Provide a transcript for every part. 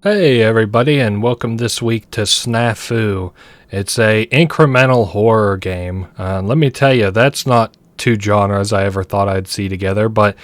Hey everybody, and welcome this week to SNAFU. It's a incremental horror game. Let me tell you, that's not two genres I ever thought I'd see together, but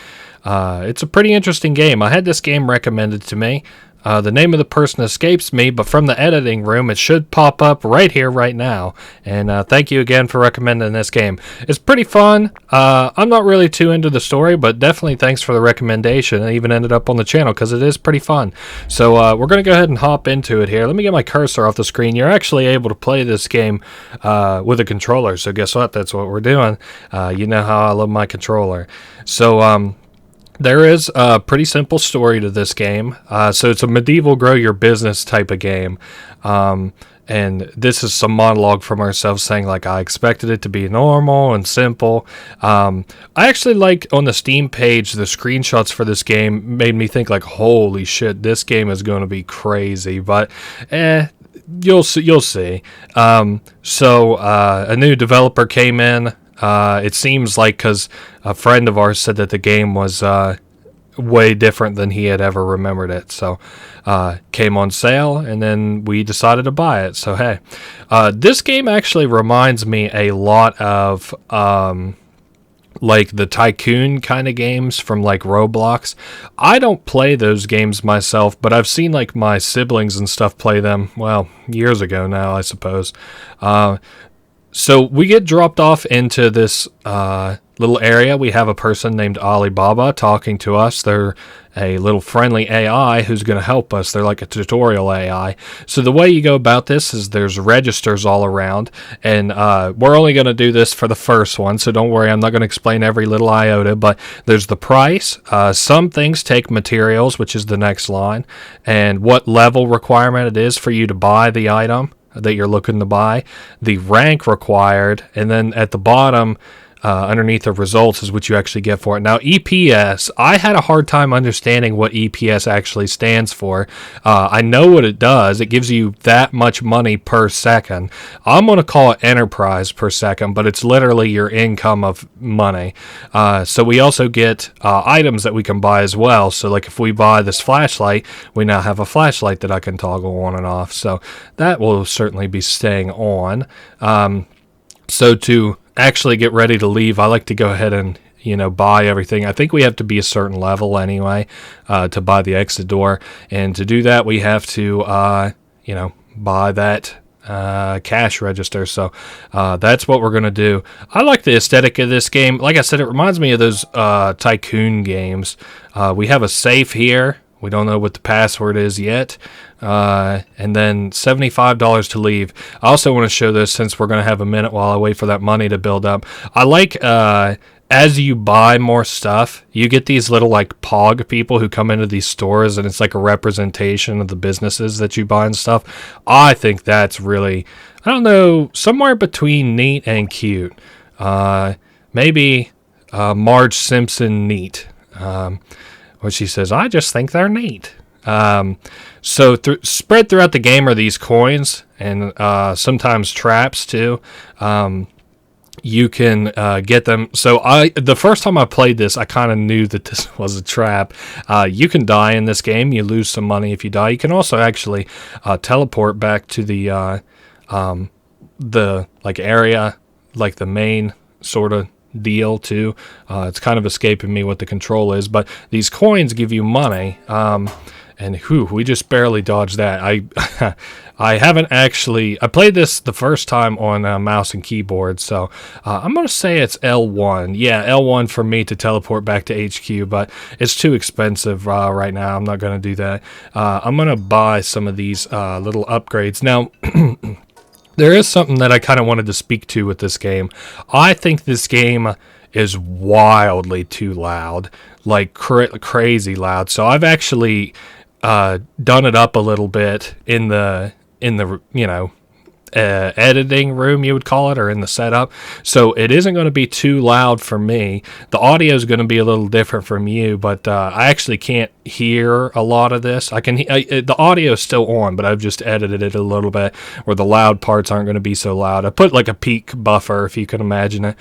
it's a pretty interesting game. I had this game recommended to me. The name of the person escapes me, but from the editing room, it should pop up right here, right now. And thank you again for recommending this game. It's pretty fun. I'm not really too into the story, but definitely thanks for the recommendation. I even ended up on the channel because it is pretty fun. So we're going to go ahead and hop into it here. Let me get my cursor off the screen. You're actually able to play this game with a controller. So guess what? That's what we're doing. You know how I love my controller. So there is a pretty simple story to this game. So it's a medieval grow your business type of game. And this is some monologue from ourselves saying, like, I expected it to be normal and simple. I actually like on the Steam page, the screenshots for this game made me think, like, holy shit, this game is going to be crazy. But, you'll see. So a new developer came in. It seems like because a friend of ours said that the game was way different than he had ever remembered it. So came on sale, and then we decided to buy it. So hey, this game actually reminds me a lot of like the tycoon kind of games from like Roblox. I don't play those games myself, but I've seen like my siblings and stuff play them, well, years ago now, I suppose. So we get dropped off into this little area. We have a person named Alibaba talking to us. They're a little friendly AI who's going to help us. They're like a tutorial AI. So the way you go about this is there's registers all around, and we're only going to do this for the first one, so don't worry, I'm not going to explain every little iota, but there's the price. Some things take materials, which is the next line, and what level requirement it is for you to buy the item that you're looking to buy, the rank required, and then at the bottom, underneath the results is what you actually get for it. Now, EPS, I had a hard time understanding what EPS actually stands for. I know what it does. It gives you that much money per second. I'm going to call it enterprise per second, but it's literally your income of money. So we also get items that we can buy as well. So like if we buy this flashlight, we now have a flashlight that I can toggle on and off. So that will certainly be staying on. So to actually get ready to leave, I like to go ahead and buy everything. I think we have to be a certain level anyway to buy the exit door, and to do that we have to buy that cash register. So that's what we're gonna do. I like the aesthetic of this game. Like I said, it reminds me of those tycoon games. We have a safe here. We don't know what the password is yet. And then $75 to leave. I also want to show this since we're going to have a minute while I wait for that money to build up. I like as you buy more stuff, you get these little like pog people who come into these stores, and it's like a representation of the businesses that you buy and stuff. I think that's really, I don't know, somewhere between neat and cute. Maybe Marge Simpson neat. Where she says, I just think they're neat. So spread throughout the game are these coins, and sometimes traps too. You can get them. So the first time I played this, I kind of knew that this was a trap. You can die in this game. You lose some money if you die. You can also actually teleport back to the like area, like the main sort of deal too. It's kind of escaping me what the control is, but these coins give you money, and we just barely dodged that. I haven't actually, I played this the first time on mouse and keyboard, so I'm gonna say it's L1. Yeah, L1 for me to teleport back to HQ, but it's too expensive right now. I'm not gonna do that. I'm gonna buy some of these little upgrades now. There is something that I kind of wanted to speak to with this game. I think this game is wildly too loud, like crazy loud. So I've actually done it up a little bit in the editing room, you would call it, or in the setup. So it isn't going to be too loud for me. The audio is going to be a little different from you, but I actually can't hear a lot of this. The audio is still on, but I've just edited it a little bit where the loud parts aren't going to be so loud. I put like a peak buffer, if you can imagine it.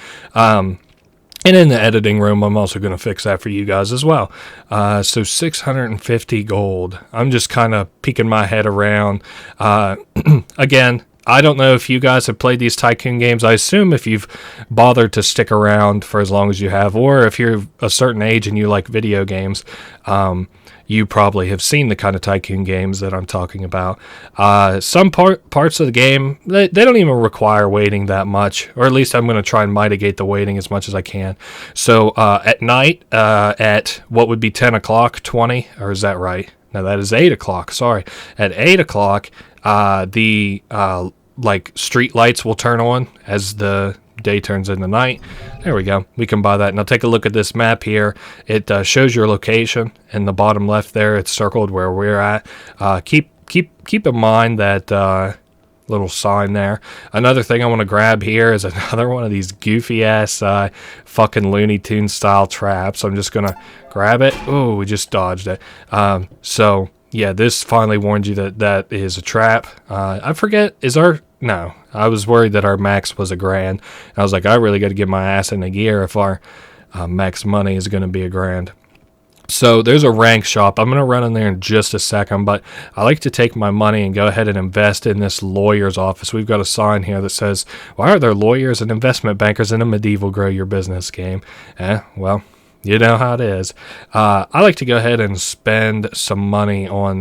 And in the editing room, I'm also going to fix that for you guys as well. So 650 gold. I'm just kind of peeking my head around. Again, I don't know if you guys have played these tycoon games. I assume if you've bothered to stick around for as long as you have, or if you're a certain age and you like video games, you probably have seen the kind of tycoon games that I'm talking about. Some parts of the game, they don't even require waiting that much, or at least I'm going to try and mitigate the waiting as much as I can. So at night, at what would be 10 o'clock, 20, or is that right? No, that is 8 o'clock, sorry. At 8 o'clock, the street lights will turn on as the day turns into night. There we go. We can buy that. Now take a look at this map here. It shows your location in the bottom left there. It's circled where we're at. Keep in mind that little sign there. Another thing I want to grab here is another one of these goofy ass fucking Looney Tunes style traps. I'm just gonna grab it. Oh, we just dodged it. So yeah, this finally warned you that that is a trap. I forget, no, I was worried that our max was $1,000. I was like, I really got to get my ass into gear if our max money is going to be $1,000. So there's a rank shop. I'm going to run in there in just a second, but I like to take my money and go ahead and invest in this lawyer's office. We've got a sign here that says, why are there lawyers and investment bankers in a medieval grow your business game? Well, you know how it is. I like to go ahead and spend some money on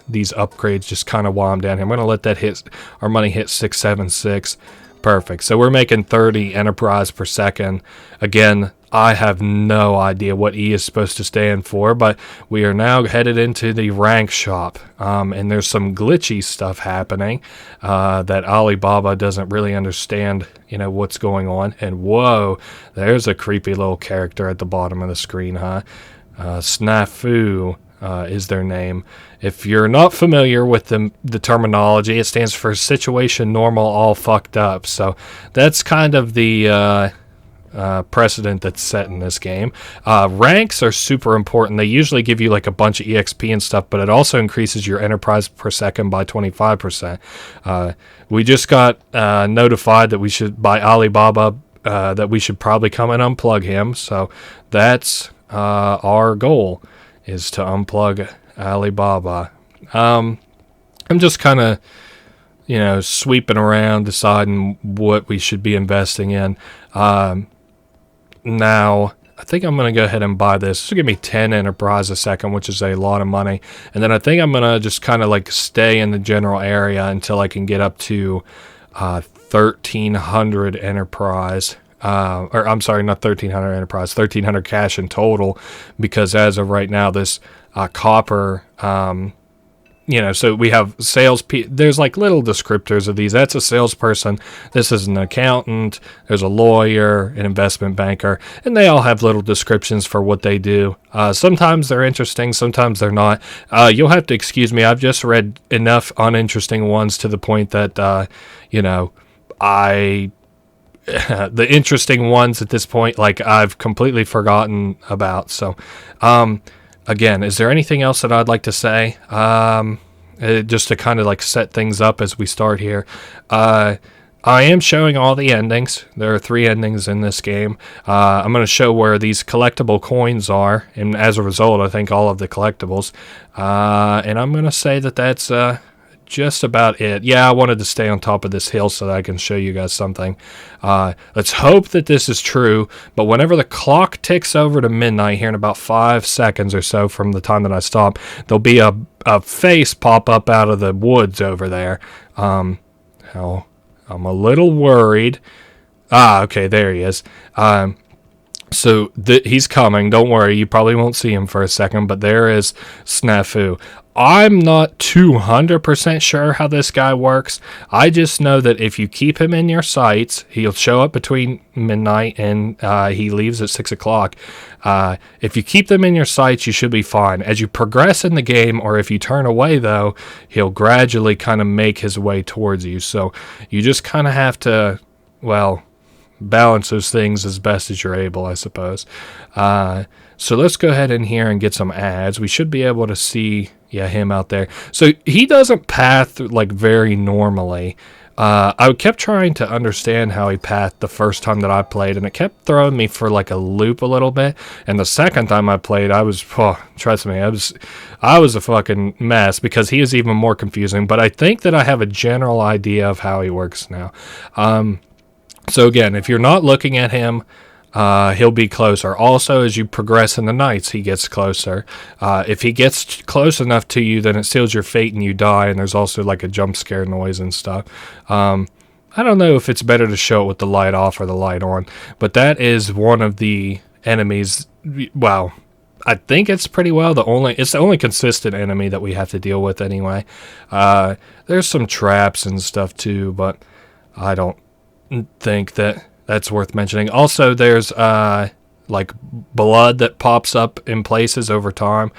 these upgrades just kind of while I'm down here. I'm going to let that hit, our money hit 676. Perfect. So we're making 30 enterprise per second. Again, I have no idea what E is supposed to stand for, but we are now headed into the rank shop. And there's some glitchy stuff happening that Alibaba doesn't really understand, what's going on. And whoa, there's a creepy little character at the bottom of the screen, huh? SNAFU is their name. If you're not familiar with the terminology, it stands for situation normal all fucked up. So that's kind of the precedent that's set in this game. Ranks are super important. They usually give you like a bunch of EXP and stuff, but it also increases your enterprise per second by 25%. We just got notified that we should, by Alibaba, that we should probably come and unplug him. So that's our goal, is to unplug Alibaba. I'm just kind of, sweeping around, deciding what we should be investing in. Now, I think I'm going to go ahead and buy this. This will give me 10 enterprise a second, which is a lot of money. And then I think I'm going to just kind of like stay in the general area until I can get up to 1,300 enterprise. Or I'm sorry, not 1,300 enterprise, 1,300 cash in total, because as of right now, this copper, so we have there's like little descriptors of these. That's a salesperson. This is an accountant. There's a lawyer, an investment banker, and they all have little descriptions for what they do. Sometimes they're interesting, sometimes they're not. You'll have to excuse me. I've just read enough uninteresting ones to the point that, the interesting ones at this point, like, I've completely forgotten about. So, again, is there anything else that I'd like to say? Just to kind of like set things up as we start here. I am showing all the endings. There are 3 endings in this game. I'm going to show where these collectible coins are, and as a result, I think all of the collectibles. And I'm going to say that that's just about it. Yeah, I wanted to stay on top of this hill so that I can show you guys something. Let's hope that this is true, but whenever the clock ticks over to midnight here in about 5 seconds or so from the time that I stop, there'll be a face pop up out of the woods over there. I'm a little worried. Okay, there he is. So he's coming. Don't worry, you probably won't see him for a second, but there is SNAFU. I'm not 200% sure how this guy works. I just know that if you keep him in your sights, he'll show up between midnight and he leaves at 6 o'clock. If you keep them in your sights, you should be fine. As you progress in the game, or if you turn away, though, he'll gradually kind of make his way towards you. So you just kind of have to, balance those things as best as you're able, I suppose. So let's go ahead in here and get some ads. We should be able to see, him out there. So he doesn't path like very normally. I kept trying to understand how he pathed the first time that I played, and it kept throwing me for like a loop a little bit. And the second time I played, I was, trust me, I was a fucking mess because he is even more confusing. But I think that I have a general idea of how he works now. So again, if you're not looking at him, he'll be closer. Also, as you progress in the nights, he gets closer. If he gets close enough to you, then it seals your fate and you die, and there's also like a jump scare noise and stuff. I don't know if it's better to show it with the light off or the light on, but that is one of the enemies. Well, I think it's pretty well it's the only consistent enemy that we have to deal with anyway. There's some traps and stuff too, but I don't think that's worth mentioning. Also, there's like blood that pops up in places over time.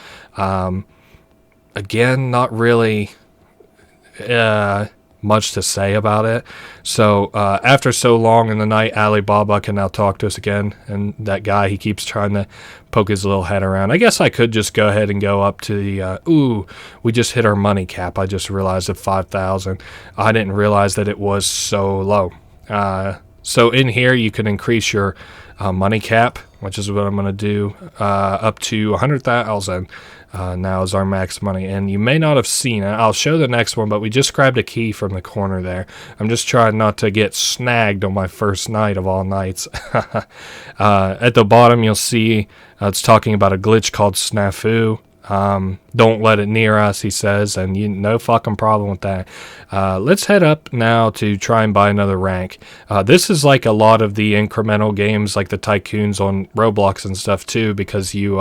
Again, not really much to say about it. So after so long in the night, Alibaba can now talk to us again, and that guy, he keeps trying to poke his little head around. I guess I could just go ahead and go up to the we just hit our money cap. I just realized at 5,000. I didn't realize that it was so low. So in here you can increase your money cap, which is what I'm going to do, up to 100,000. Now is our max money, and you may not have seen it. I'll show the next one, but we just grabbed a key from the corner there. I'm just trying not to get snagged on my first night of all nights. At the bottom you'll see it's talking about a glitch called SNAFU. Don't let it near us, he says, and no fucking problem with that. Let's head up now to try and buy another rank. This is like a lot of the incremental games, like the Tycoons on Roblox and stuff too, because you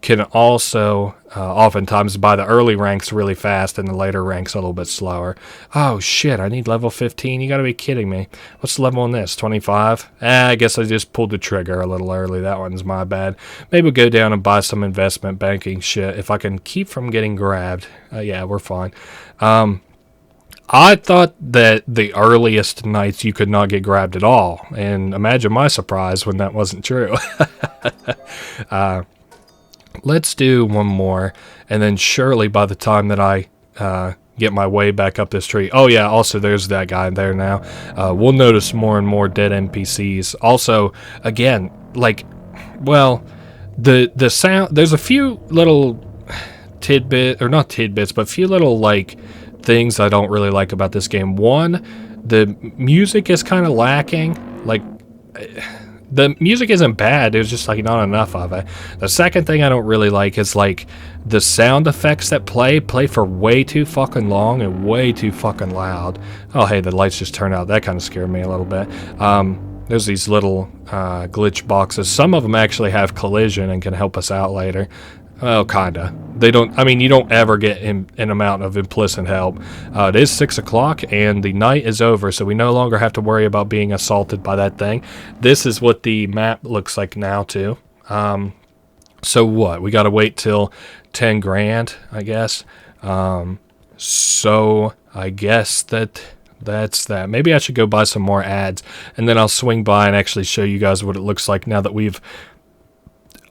can also oftentimes buy the early ranks really fast and the later ranks a little bit slower. Oh shit, I need level 15? You gotta be kidding me. What's the level on this? 25? I guess I just pulled the trigger a little early. That one's my bad. Maybe we'll go down and buy some investment banking shit if I can keep from getting grabbed. Yeah, we're fine. I thought that the earliest nights you could not get grabbed at all, and imagine my surprise when that wasn't true. Let's do one more, and then surely by the time that I get my way back up this tree. Oh yeah, also there's that guy there now. We'll notice more and more dead NPCs. Also, again, like, well, the sound, there's a few little not tidbits, but a few little, like, things I don't really like about this game. One, the music is kind of lacking. Like, the music isn't bad, there's just like not enough of it. The second thing I don't really like is like the sound effects that play for way too fucking long and way too fucking loud. Oh hey, the lights just turned out. That kind of scared me a little bit. There's these little glitch boxes. Some of them actually have collision and can help us out later. Well, kinda. They don't, I mean, you don't ever get an amount of implicit help. It is 6 o'clock and the night is over, so we no longer have to worry about being assaulted by that thing. This is what the map looks like now, too. So what? We gotta wait till 10 grand, I guess. So I guess that's that. Maybe I should go buy some more ads, and then I'll swing by and actually show you guys what it looks like now that we've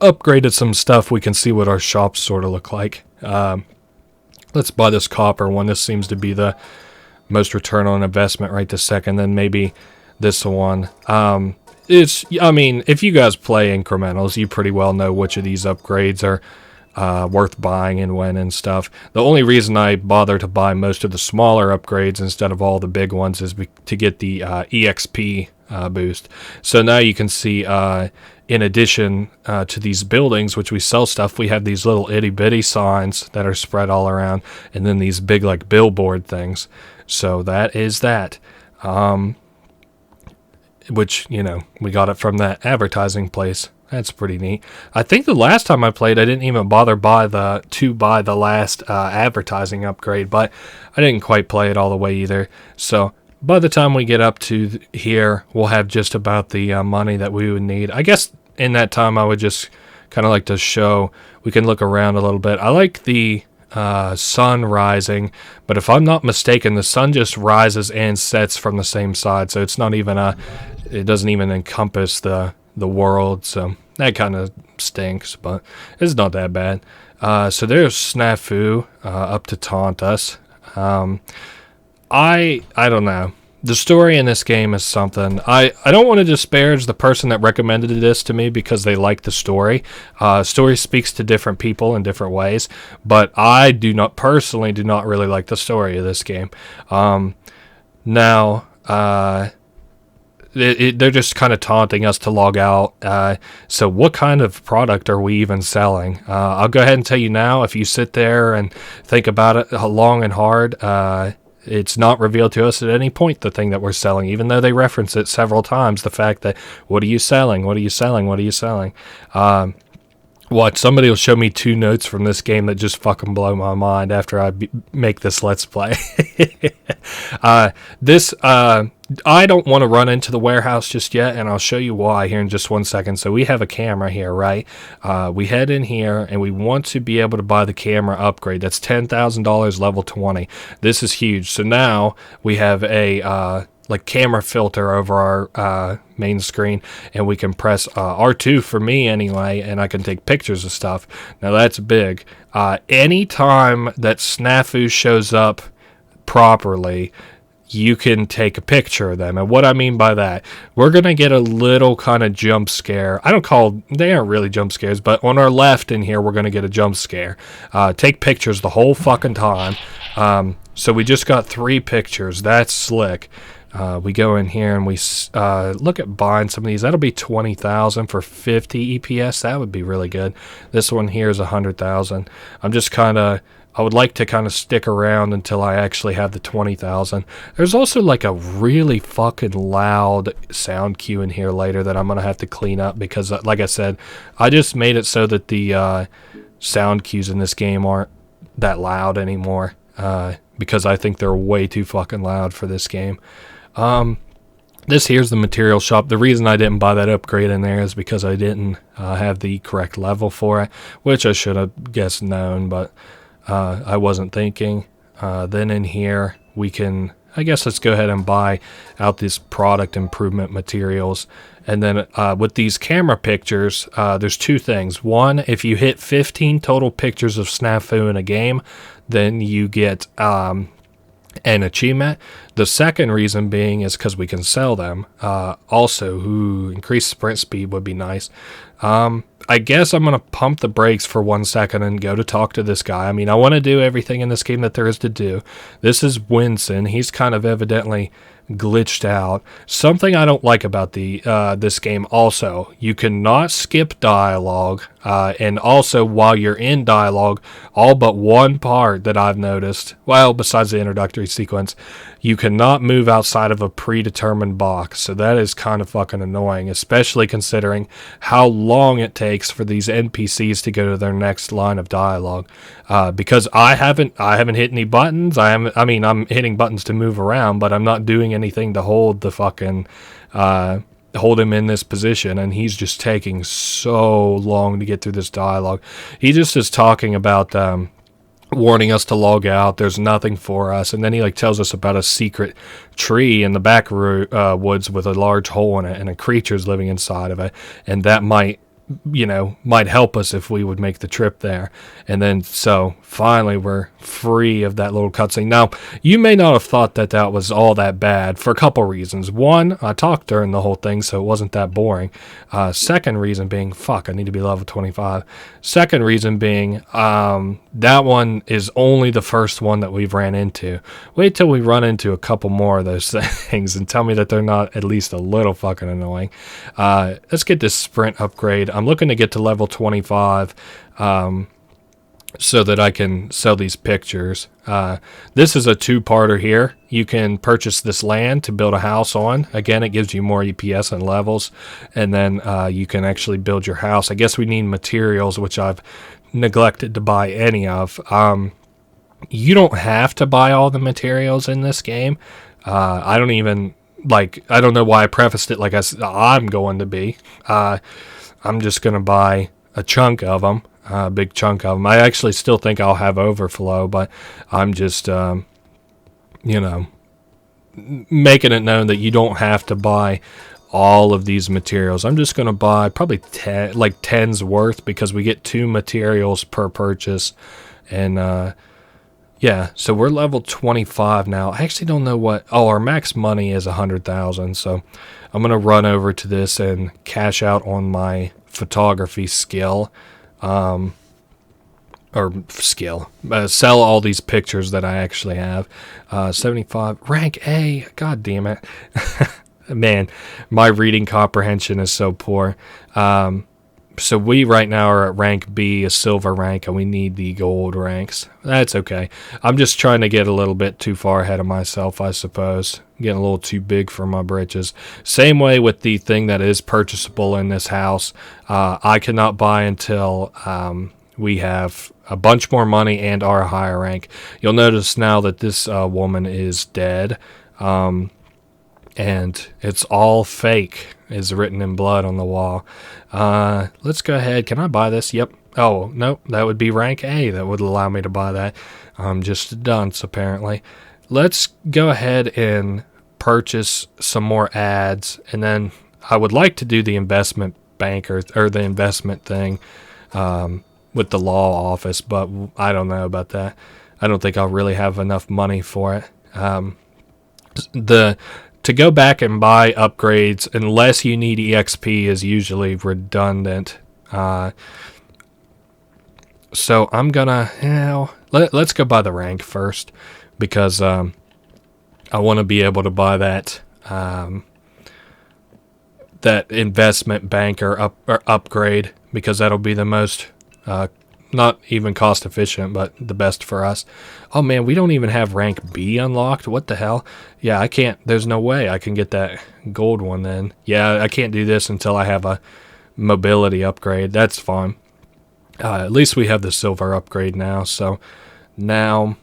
upgraded some stuff. We can see what our shops sort of look like. Let's buy this copper one. This seems to be the most return on investment right this second. Then maybe this one. I mean, if you guys play incrementals, you pretty well know which of these upgrades are worth buying and when and stuff. The only reason I bother to buy most of the smaller upgrades instead of all the big ones is to get the EXP boost. So now you can see in addition to these buildings, which we sell stuff, we have these little itty bitty signs that are spread all around, and then these big like billboard things. So that is that. Which, you know, we got it from that advertising place. That's pretty neat. I think the last time I played, I didn't even bother to buy the last advertising upgrade, but I didn't quite play it all the way either. So by the time we get up to here, we'll have just about the money that we would need. I guess in that time, I would just kind of like to show, we can look around a little bit. I like the sun rising, but if I'm not mistaken, the sun just rises and sets from the same side, so it's not even it doesn't even encompass the world, so that kind of stinks, but it's not that bad. So there's SNAFU up to taunt us. I don't know. The story in this game is something. I don't want to disparage the person that recommended this to me because they like the story. Story speaks to different people in different ways, but I personally do not really like the story of this game. Now, they're just kind of taunting us to log out. So what kind of product are we even selling? I'll go ahead and tell you now, if you sit there and think about it long and hard, it's not revealed to us at any point the thing that we're selling, even though they reference it several times, the fact that, what are you selling? What are you selling? What are you selling? Somebody will show me 2 notes from this game that just fucking blow my mind after I make this Let's Play. I don't want to run into the warehouse just yet, and I'll show you why here in just 1 second. So we have a camera here, right? We head in here, and we want to be able to buy the camera upgrade. That's $10,000 level 20. This is huge. So now we have a camera filter over our main screen, and we can press R2 for me anyway, and I can take pictures of stuff. Now that's big. Anytime that SNAFU shows up properly, you can take a picture of them. And what I mean by that, we're going to get a little kind of jump scare. They aren't really jump scares, but on our left in here, we're going to get a jump scare. Take pictures the whole fucking time. So we just got 3 pictures. That's slick. We go in here and we look at buying some of these. That'll be 20,000 for 50 EPS. That would be really good. This one here is 100,000. I would like to kind of stick around until I actually have the 20,000. There's also like a really fucking loud sound cue in here later that I'm going to have to clean up because, like I said, I just made it so that the sound cues in this game aren't that loud anymore because I think they're way too fucking loud for this game. This here's the material shop. The reason I didn't buy that upgrade in there is because I didn't have the correct level for it, which I should have guessed known, but I wasn't thinking. Then in here we can, I guess let's go ahead and buy out these product improvement materials. And then with these camera pictures, there's 2 things. One, if you hit 15 total pictures of SNAFU in a game, then you get an achievement. The second reason being is because we can sell them. Also, increased sprint speed would be nice. I guess I'm going to pump the brakes for 1 second and go to talk to this guy. I mean, I want to do everything in this game that there is to do. This is Winston. He's kind of evidently glitched out. Something I don't like about this game also, you cannot skip dialogue, and also while you're in dialogue, all but one part that I've noticed, well, besides the introductory sequence, you cannot move outside of a predetermined box. So that is kind of fucking annoying, especially considering how long it takes for these NPCs to go to their next line of dialogue. Because I haven't hit any buttons. I'm hitting buttons to move around, but I'm not doing anything to hold the fucking hold him in this position, and he's just taking so long to get through this dialogue. He just is talking about warning us to log out. There's nothing for us, and then he tells us about a secret tree in the back woods with a large hole in it and a creature's living inside of it, and that might help us if we would make the trip there. And then so finally we're free of that little cutscene. Now, you may not have thought that was all that bad for a couple reasons. One, I talked during the whole thing, so it wasn't that boring. Second reason being, I need to be level 25. Second reason being, that one is only the first one that we've ran into. Wait till we run into a couple more of those things and tell me that they're not at least a little fucking annoying. Let's get this sprint upgrade. I'm looking to get to level 25 so that I can sell these pictures. This is a 2-parter here. You can purchase this land to build a house on. Again, it gives you more EPS and levels. And then you can actually build your house. I guess we need materials, which I've neglected to buy any of. You don't have to buy all the materials in this game. I don't know why I prefaced it like I'm going to be. I'm just going to buy a chunk of them, a big chunk of them. I actually still think I'll have overflow, but I'm just, making it known that you don't have to buy all of these materials. I'm just going to buy probably 10's worth because we get 2 materials per purchase. And Yeah, so we're level 25 now. I actually don't know what. Oh, our max money is 100,000. So I'm gonna run over to this and cash out on my photography skill, or skill. Sell all these pictures that I actually have. 75 rank A. God damn it, man, my reading comprehension is so poor. So we right now are at rank B, a silver rank, and we need the gold ranks. That's okay. I'm just trying to get a little bit too far ahead of myself, I suppose. Getting a little too big for my britches. Same way with the thing that is purchasable in this house. I cannot buy until we have a bunch more money and are a higher rank. You'll notice now that this woman is dead. And it's all fake is written in blood on the wall. Let's go ahead. Can I buy this? Yep. Oh, nope. That would be rank A. That would allow me to buy that. I'm just a dunce, apparently. Let's go ahead and purchase some more ads. And then I would like to do the investment banker or the investment thing with the law office, but I don't know about that. I don't think I'll really have enough money for it. To go back and buy upgrades, unless you need EXP, is usually redundant. So I'm gonna, let's go buy the rank first, because I want to be able to buy that that investment banker upgrade, because that'll be the most not even cost efficient, but the best for us. Oh man, we don't even have rank B unlocked. What the hell? Yeah, I can't. There's no way I can get that gold one then. Yeah, I can't do this until I have a mobility upgrade. That's fine. At least we have the silver upgrade now. So now,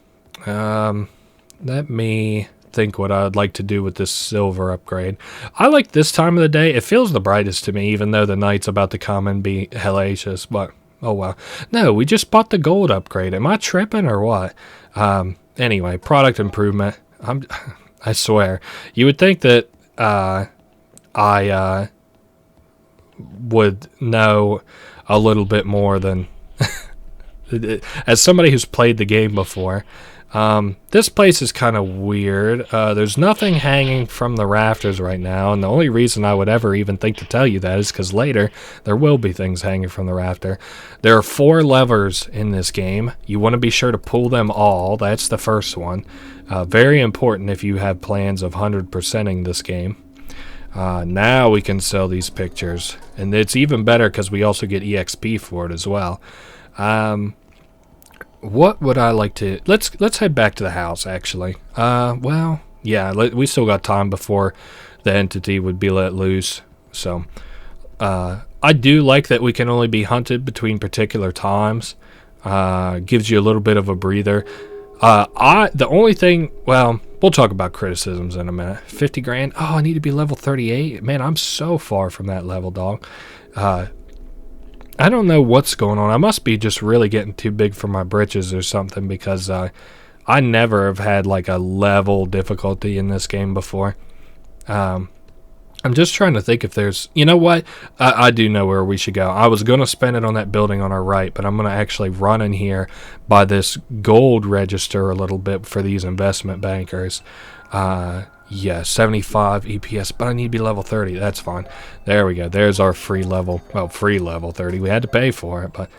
let me think what I'd like to do with this silver upgrade. I like this time of the day. It feels the brightest to me, even though the night's about to come and be hellacious, but oh well. No, we just bought the gold upgrade. Am I tripping or what? Anyway, product improvement. I swear. You would think that I would know a little bit more than as somebody who's played the game before. This place is kind of weird. There's nothing hanging from the rafters right now, and the only reason I would ever even think to tell you that is because later there will be things hanging from the rafter. There are 4 levers in this game. You want to be sure to pull them all. That's the first one. Very important if you have plans of 100%ing this game. Now we can sell these pictures, and it's even better because we also get EXP for it as well. What would I like to... Let's head back to the house, actually. Well, yeah, we still got time before the entity would be let loose. So, I do like that we can only be hunted between particular times. Gives you a little bit of a breather. The only thing... Well, we'll talk about criticisms in a minute. 50 grand? Oh, I need to be level 38? Man, I'm so far from that level, dog. I don't know what's going on. I must be just really getting too big for my britches or something, because I never have had like a level difficulty in this game before. I'm just trying to think if there's... You know what? I do know where we should go. I was going to spend it on that building on our right, but I'm going to actually run in here by this gold register a little bit for these investment bankers. Yeah, 75 EPS, but I need to be level 30. That's fine. There we go. There's our free level. Well, free level 30. We had to pay for it, but...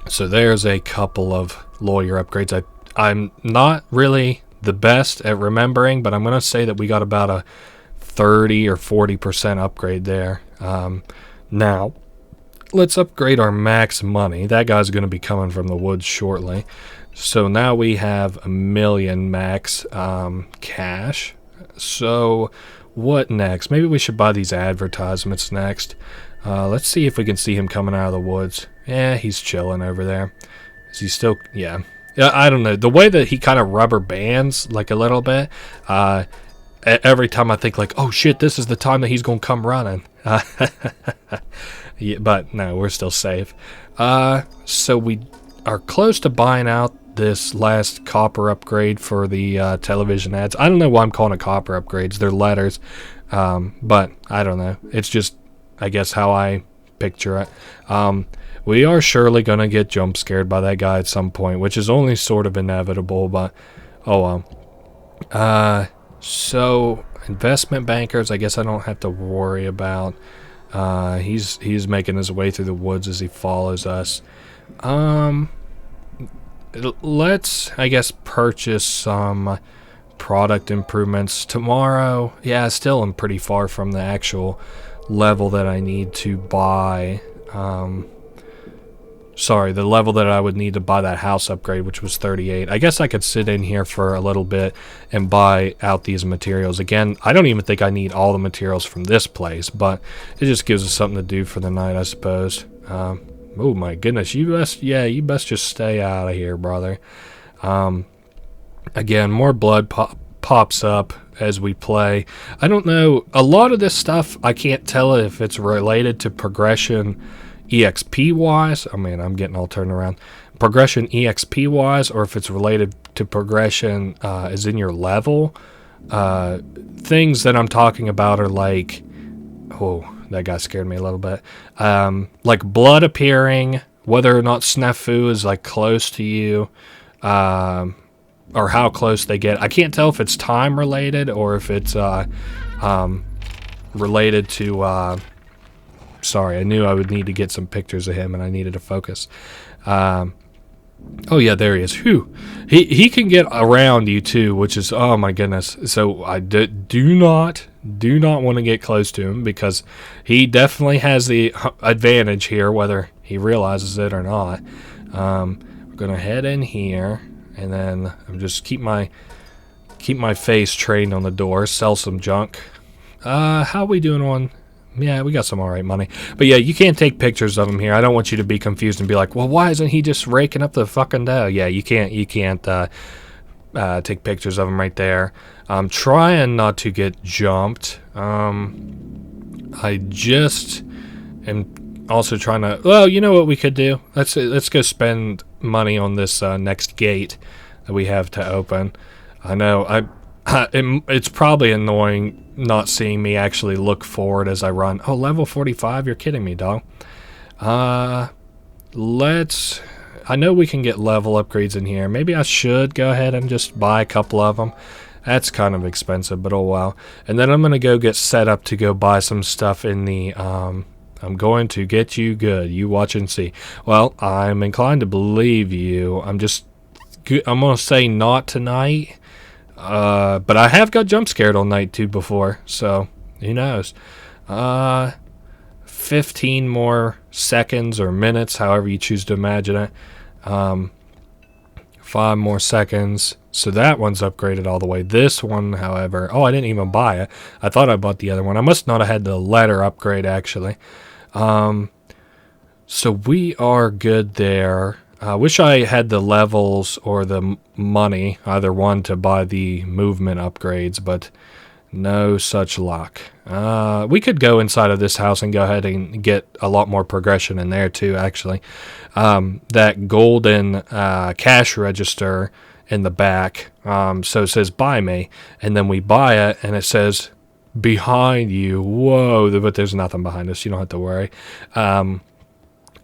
so there's a couple of lawyer upgrades. I'm not really the best at remembering, but I'm going to say that we got about a 30 or 40% upgrade there. Now, let's upgrade our max money. That guy's going to be coming from the woods shortly. So now we have 1 million max cash. So what next? Maybe we should buy these advertisements next. Let's see if we can see him coming out of the woods. Yeah, he's chilling over there. Is he still... Yeah. I don't know. The way that he kind of rubber bands, like a little bit, every time I think like, oh shit, this is the time that he's going to come running. Yeah, but no, we're still safe. So we are close to buying out this last copper upgrade for the television ads. I don't know why I'm calling it copper upgrades. They're letters. But I don't know. It's just, I guess, how I picture it. we are surely going to get jump scared by that guy at some point, which is only sort of inevitable, but oh well. So investment bankers, I guess I don't have to worry about. He's making his way through the woods as he follows us. Let's, I guess, purchase some product improvements tomorrow. Yeah, still I'm pretty far from the actual level that I need to buy. Sorry, the level that I would need to buy that house upgrade, which was 38. I guess I could sit in here for a little bit and buy out these materials. Again, I don't even think I need all the materials from this place, but it just gives us something to do for the night, I suppose. Oh my goodness, you best just stay out of here, brother. Again, more blood pops up as we play. I don't know, a lot of this stuff, I can't tell if it's related to progression EXP wise. I mean, I'm getting all turned around. Progression EXP wise, or if it's related to progression as in your level. Things that I'm talking about are like, oh, that guy scared me a little bit. Like blood appearing, whether or not SNAFU is like close to you, or how close they get. I can't tell if it's time related or if it's related to. Sorry, I knew I would need to get some pictures of him, and I needed to focus. Oh yeah, there he is. Whew. He can get around you too, which is, oh my goodness. So I do not want to get close to him because he definitely has the advantage here, whether he realizes it or not. We're gonna head in here, and then I'm just keep my face trained on the door. Sell some junk. How are we doing on? Yeah, we got some alright money. But yeah, you can't take pictures of him here. I don't want you to be confused and be like, well, why isn't he just raking up the fucking dough? Yeah, you can't take pictures of him right there. I'm trying not to get jumped. I just am also trying to, well, you know what we could do? Let's go spend money on this next gate that we have to open. I know, it's probably annoying not seeing me actually look forward as I run. Oh, level 45? You're kidding me, dog. I know we can get level upgrades in here. Maybe I should go ahead and just buy a couple of them. That's kind of expensive, but oh well. And then I'm going to go get set up to go buy some stuff in the, I'm going to get you good. You watch and see. Well, I'm inclined to believe you. I'm going to say not tonight. But I have got jump scared all night too before, so who knows. 15 more seconds or minutes, however you choose to imagine it. 5 more seconds. So that one's upgraded all the way. This one, however, oh, I didn't even buy it. I thought I bought the other one. I must not have had the letter upgrade actually. So we are good there. I wish I had the levels or the money, either one, to buy the movement upgrades, but no such luck. We could go inside of this house and go ahead and get a lot more progression in there too, actually. That golden cash register in the back, so it says buy me, and then we buy it, and it says behind you. Whoa, but there's nothing behind us. You don't have to worry.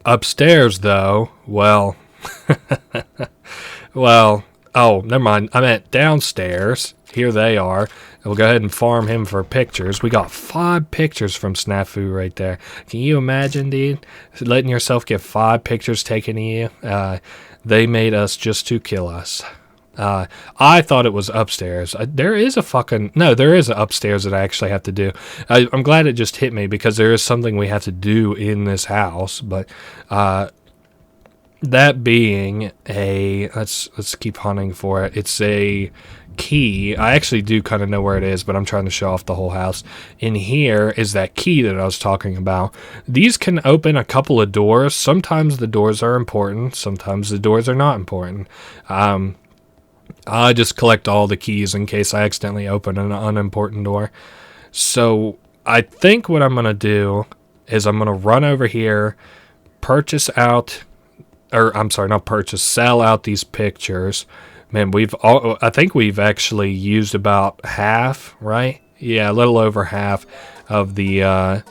Upstairs, though, well... well, oh, never mind. I meant downstairs. Here they are. We'll go ahead and farm him for pictures. We got 5 pictures from SNAFU right there. Can you imagine, dude? Letting yourself get 5 pictures taken of you? They made us just to kill us. I thought it was upstairs. There is an upstairs that I actually have to do. I'm glad it just hit me because there is something we have to do in this house, but that being let's keep hunting for it. It's a key. I actually do kind of know where it is, but I'm trying to show off the whole house. In here is that key that I was talking about. These can open a couple of doors. Sometimes the doors are important. Sometimes the doors are not important. I just collect all the keys in case I accidentally open an unimportant door. So I think what I'm going to do is I'm going to run over here, sell out these pictures. Man, I think we've actually used about half, right? Yeah, a little over half of the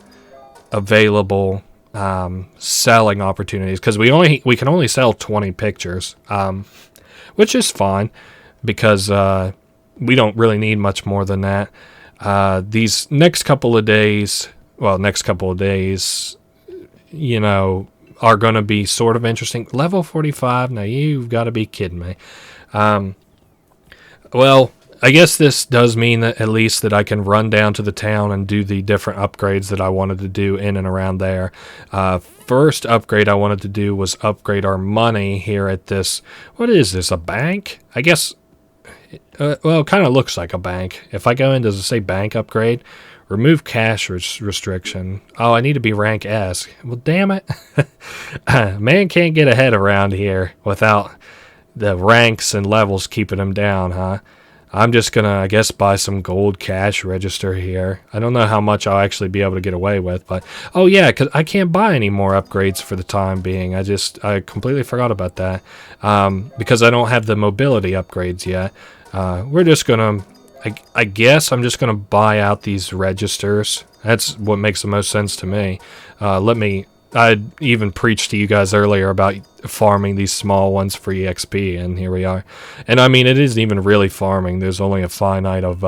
available selling opportunities, because we can only sell 20 pictures, which is fine because we don't really need much more than that. These next couple of days, you know, are going to be sort of interesting. Level 45, now you've got to be kidding me. Well, I guess this does mean that at least that I can run down to the town and do the different upgrades that I wanted to do in and around there. First upgrade I wanted to do was upgrade our money here at this. What is this, a bank? I guess, well, it kind of looks like a bank. If I go in, does it say bank upgrade? Remove cash restriction. Oh, I need to be rank S. Well, damn it. Man can't get ahead around here without the ranks and levels keeping him down, huh? I'm just going to, I guess, buy some gold cash register here. I don't know how much I'll actually be able to get away with, but... Oh, yeah, because I can't buy any more upgrades for the time being. I completely forgot about that. Because I don't have the mobility upgrades yet. We're just going to... I guess I'm just going to buy out these registers. That's what makes the most sense to me. I even preached to you guys earlier about farming these small ones for EXP, and here we are. And I mean, it isn't even really farming. There's only a finite of,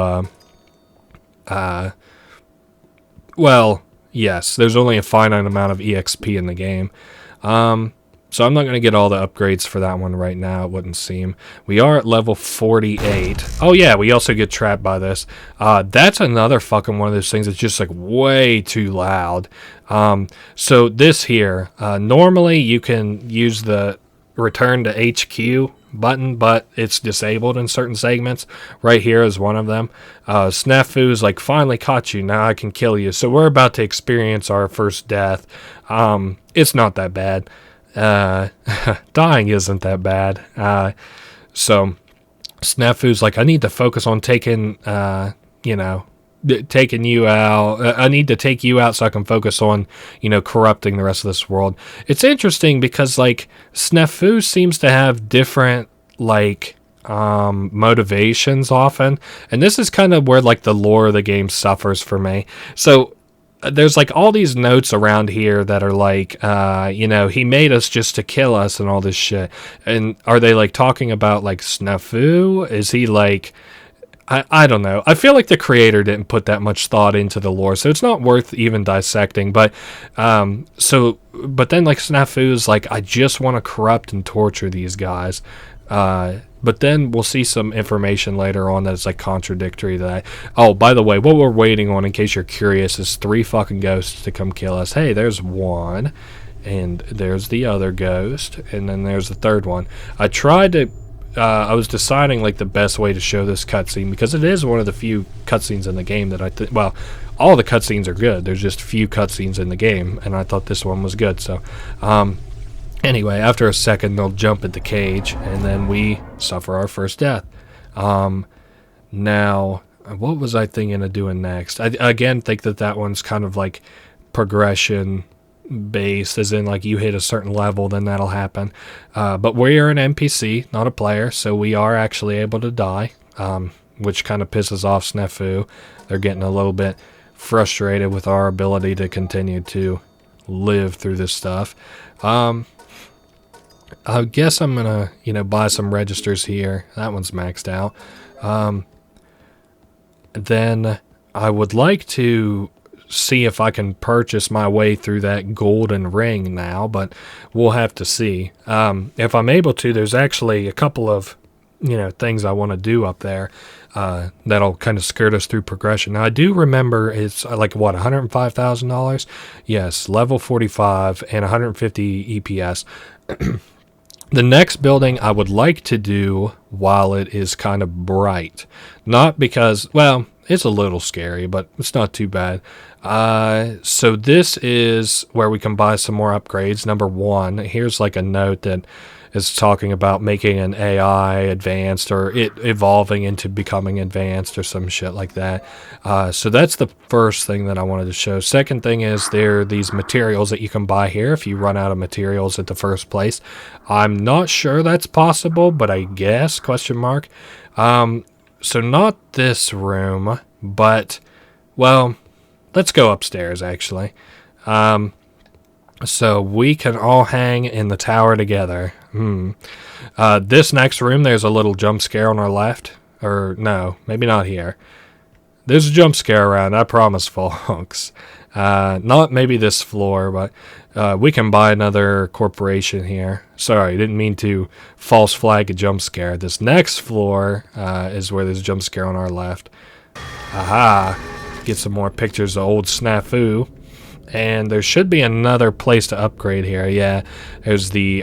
well, yes, there's only a finite amount of EXP in the game. So I'm not going to get all the upgrades for that one right now, it wouldn't seem. We are at level 48. Oh yeah, we also get trapped by this. That's another fucking one of those things that's just like way too loud. So this here, normally you can use the return to HQ button, but it's disabled in certain segments. Right here is one of them. SNAFU's like, finally caught you, now I can kill you. So we're about to experience our first death. It's not that bad. Dying isn't that bad. So SNAFU's like, I need to focus on taking you out. I need to take you out so I can focus on, corrupting the rest of this world. It's interesting because like SNAFU seems to have different motivations often, and this is kind of where like the lore of the game suffers for me. So there's like all these notes around here that are like, he made us just to kill us and all this shit. And are they like talking about like SNAFU? Is he like, I don't know. I feel like the creator didn't put that much thought into the lore, so it's not worth even dissecting. But, but then like SNAFU's like, I just want to corrupt and torture these guys. But then we'll see some information later on that's like contradictory to that. Oh, by the way, what we're waiting on, in case you're curious, is 3 fucking ghosts to come kill us. Hey, there's one, and there's the other ghost, and then there's the third one. I was deciding like the best way to show this cutscene, because it is one of the few cutscenes in the game that well, all the cutscenes are good. There's just few cutscenes in the game, and I thought this one was good. So, anyway, after a second, they'll jump at the cage, and then we suffer our first death. Now, what was I thinking of doing next? I again think that one's kind of like progression based, as in like you hit a certain level, then that'll happen. But we are an NPC, not a player, so we are actually able to die, which kind of pisses off SNAFU. They're getting a little bit frustrated with our ability to continue to live through this stuff. I guess I'm gonna, buy some registers here. That one's maxed out. Then I would like to see if I can purchase my way through that golden ring now, but we'll have to see. If I'm able to, there's actually a couple of, things I want to do up there that'll kind of skirt us through progression. Now, I do remember it's like, what, $105,000? Yes, level 45 and 150 EPS. The next building I would like to do while it is kind of bright. Not because, well, it's a little scary, but it's not too bad. So this is where we can buy some more upgrades. Number 1, here's like a note that is talking about making an AI advanced, or it evolving into becoming advanced or some shit like that. So that's the first thing that I wanted to show. Second thing is there are these materials that you can buy here if you run out of materials at the first place. I'm not sure that's possible, but I guess, question mark. So not this room, but, well, let's go upstairs actually. So we can all hang in the tower together. This next room, there's a little jump scare on our left. Or no, maybe not here. There's a jump scare around, I promise, folks. Not maybe this floor, but we can buy another corporation here. Sorry, didn't mean to false flag a jump scare. This next floor is where there's a jump scare on our left. Aha! Get some more pictures of old SNAFU. And there should be another place to upgrade here. Yeah, there's the